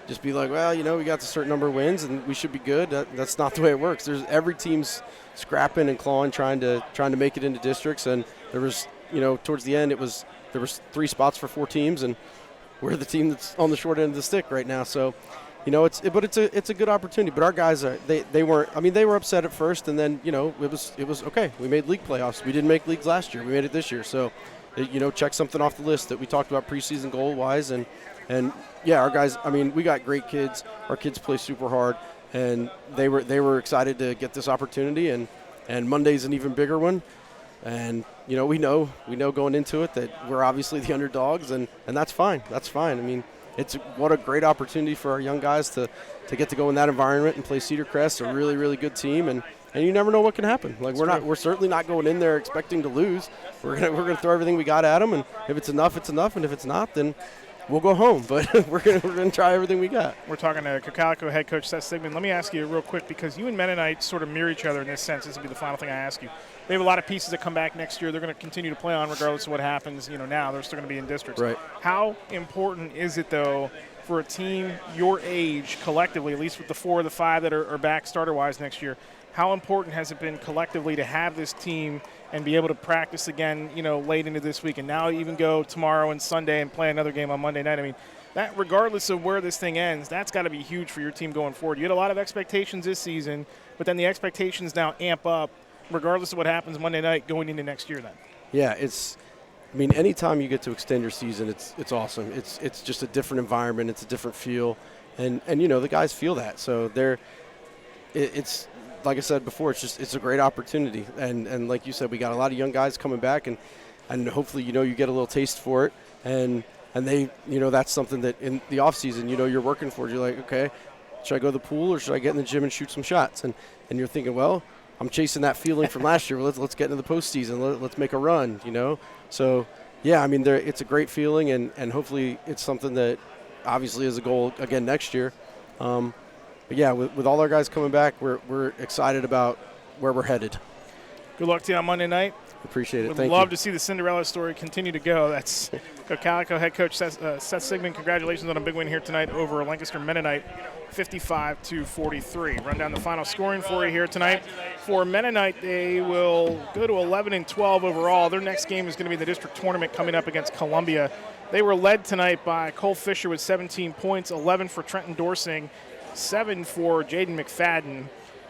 just be like, well, we got a certain number of wins and we should be good. That's not the way it works. Every team's scrapping and clawing, trying to make it into districts, and there was towards the end there was 3 spots for 4 teams, and we're the team that's on the short end of the stick right now. So. It's a good opportunity, but our guys they weren't. I mean, they were upset at first, and then it was okay. We made league playoffs. We didn't make leagues last year. We made it this year. So, check something off the list that we talked about preseason goal wise, and yeah, our guys. I mean, we got great kids. Our kids play super hard, and they were excited to get this opportunity, and Monday's an even bigger one. And we know going into it that we're obviously the underdogs, and that's fine. That's fine. I mean. What a great opportunity for our young guys to get to go in that environment and play Cedar Crest, a really, really good team, and you never know what can happen. Like we're certainly not going in there expecting to lose. We're gonna throw everything we got at them, and if it's enough, it's enough, and if it's not, then we'll go home. But we're gonna try everything we got. We're talking to CoCalico head coach Seth Sigmund. Let me ask you real quick, because you and Mennonite sort of mirror each other in this sense. This will be the final thing I ask you. They have a lot of pieces that come back next year. They're going to continue to play on regardless of what happens. Now they're still going to be in districts. Right. How important is it, though, for a team your age collectively, at least with the 4 of the 5 that are back starter-wise next year, how important has it been collectively to have this team and be able to practice again, late into this week, and now even go tomorrow and Sunday and play another game on Monday night? I mean, that regardless of where this thing ends, that's got to be huge for your team going forward. You had a lot of expectations this season, but then the expectations now amp up regardless of what happens Monday night going into next year then. Yeah, I mean, anytime you get to extend your season, it's awesome. It's just a different environment. It's a different feel, and the guys feel that. So it's like I said before, it's a great opportunity. And like you said, we got a lot of young guys coming back, and hopefully you get a little taste for it, and they that's something that in the off season you're working for. You're like, okay, should I go to the pool or should I get in the gym and shoot some shots? And you're thinking, well, I'm chasing that feeling from last year. Let's get into the postseason. Let's make a run. So yeah, I mean, it's a great feeling, and hopefully it's something that obviously is a goal again next year. But yeah, with all our guys coming back, we're excited about where we're headed. Good luck to you on Monday night. Appreciate it. Would Thank love you. to see the Cinderella story continue to go. That's CoCalico head coach Seth Sigmund. Congratulations on a big win here tonight over Lancaster Mennonite, 55-43. Run down the final scoring for you here tonight. For Mennonite, they will go to 11-12 overall. Their next game is going to be the district tournament coming up against Columbia. They were led tonight by Cole Fisher with 17 points, 11 for Trenton Dorsing, 7 for Jaden McFadden,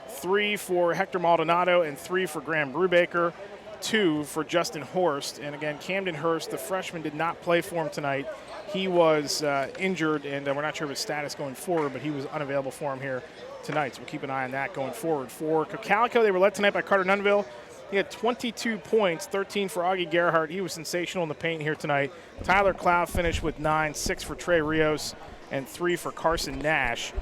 3 for Hector Maldonado, and 3 for Graham Brubaker, 2 for Justin Horst. And again, Camden Hurst, the freshman, did not play for him tonight. He was injured, and we're not sure of his status going forward, but he was unavailable for him here tonight. So we'll keep an eye on that going forward. For CoCalico, they were led tonight by Carter Nunville. He had 22 points, 13 for Augie Gerhardt. He was sensational in the paint here tonight. Tyler Cloud finished with 9, 6 for Trey Rios, and 3 for Carson Nash.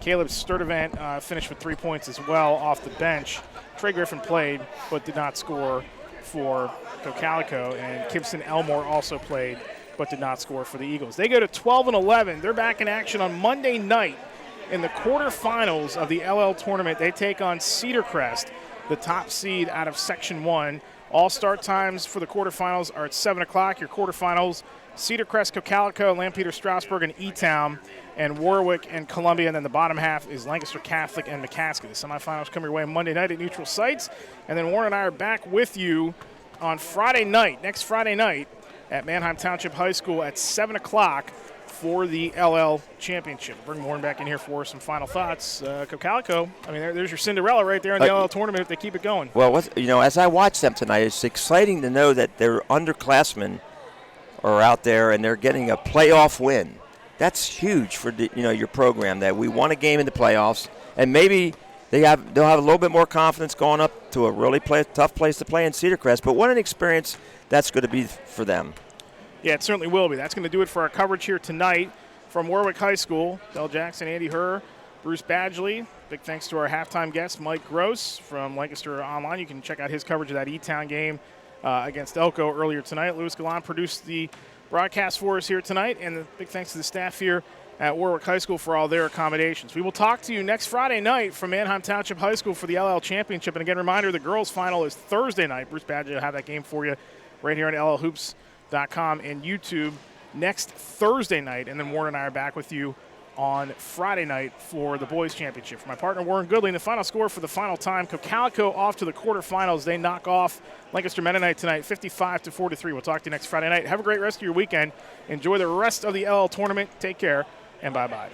Caleb Sturdivant finished with 3 points as well off the bench. Trey Griffin played but did not score for CoCalico, and Gibson Elmore also played but did not score for the Eagles. They go to 12-11. They're back in action on Monday night in the quarterfinals of the LL tournament. They take on Cedar Crest, the top seed out of Section 1. All start times for the quarterfinals are at 7 o'clock. Your quarterfinals, Cedar Crest, CoCalico, Lampeter, Strasburg, and E-Town, and Warwick and Columbia. And then the bottom half is Lancaster Catholic and McCaskey. The semifinals come your way Monday night at neutral sites. And then Warren and I are back with you on Friday night, next Friday night, at Manheim Township High School at 7 o'clock for the LL Championship. Bring Warren back in here for some final thoughts. CoCalico, I mean, there's your Cinderella right there in the LL tournament if they keep it going. Well, as I watch them tonight, it's exciting to know that their underclassmen are out there and they're getting a playoff win. That's huge for your program, that we won a game in the playoffs, and maybe they'll have a little bit more confidence going up to a really tough place to play in Cedar Crest. But what an experience that's going to be for them. Yeah, it certainly will be. That's going to do it for our coverage here tonight from Warwick High School. Del Jackson, Andy Herr, Bruce Badgley. Big thanks to our halftime guest, Mike Gross from Lancaster Online. You can check out his coverage of that E-Town game against Elko earlier tonight. Louis Gallant produced the broadcast for us here tonight, and big thanks to the staff here at Warwick High School for all their accommodations. We will talk to you next Friday night from Manheim Township High School for the LL Championship. And again, reminder, the girls' final is Thursday night. Bruce Badgley will have that game for you right here on LLHoops.com and YouTube next Thursday night. And then Warren and I are back with you on Friday night for the boys' championship. For my partner, Warren Goodling, the final score for the final time, CoCalico off to the quarterfinals. They knock off Lancaster Mennonite tonight, 55-43. We'll talk to you next Friday night. Have a great rest of your weekend. Enjoy the rest of the LL tournament. Take care, and bye-bye.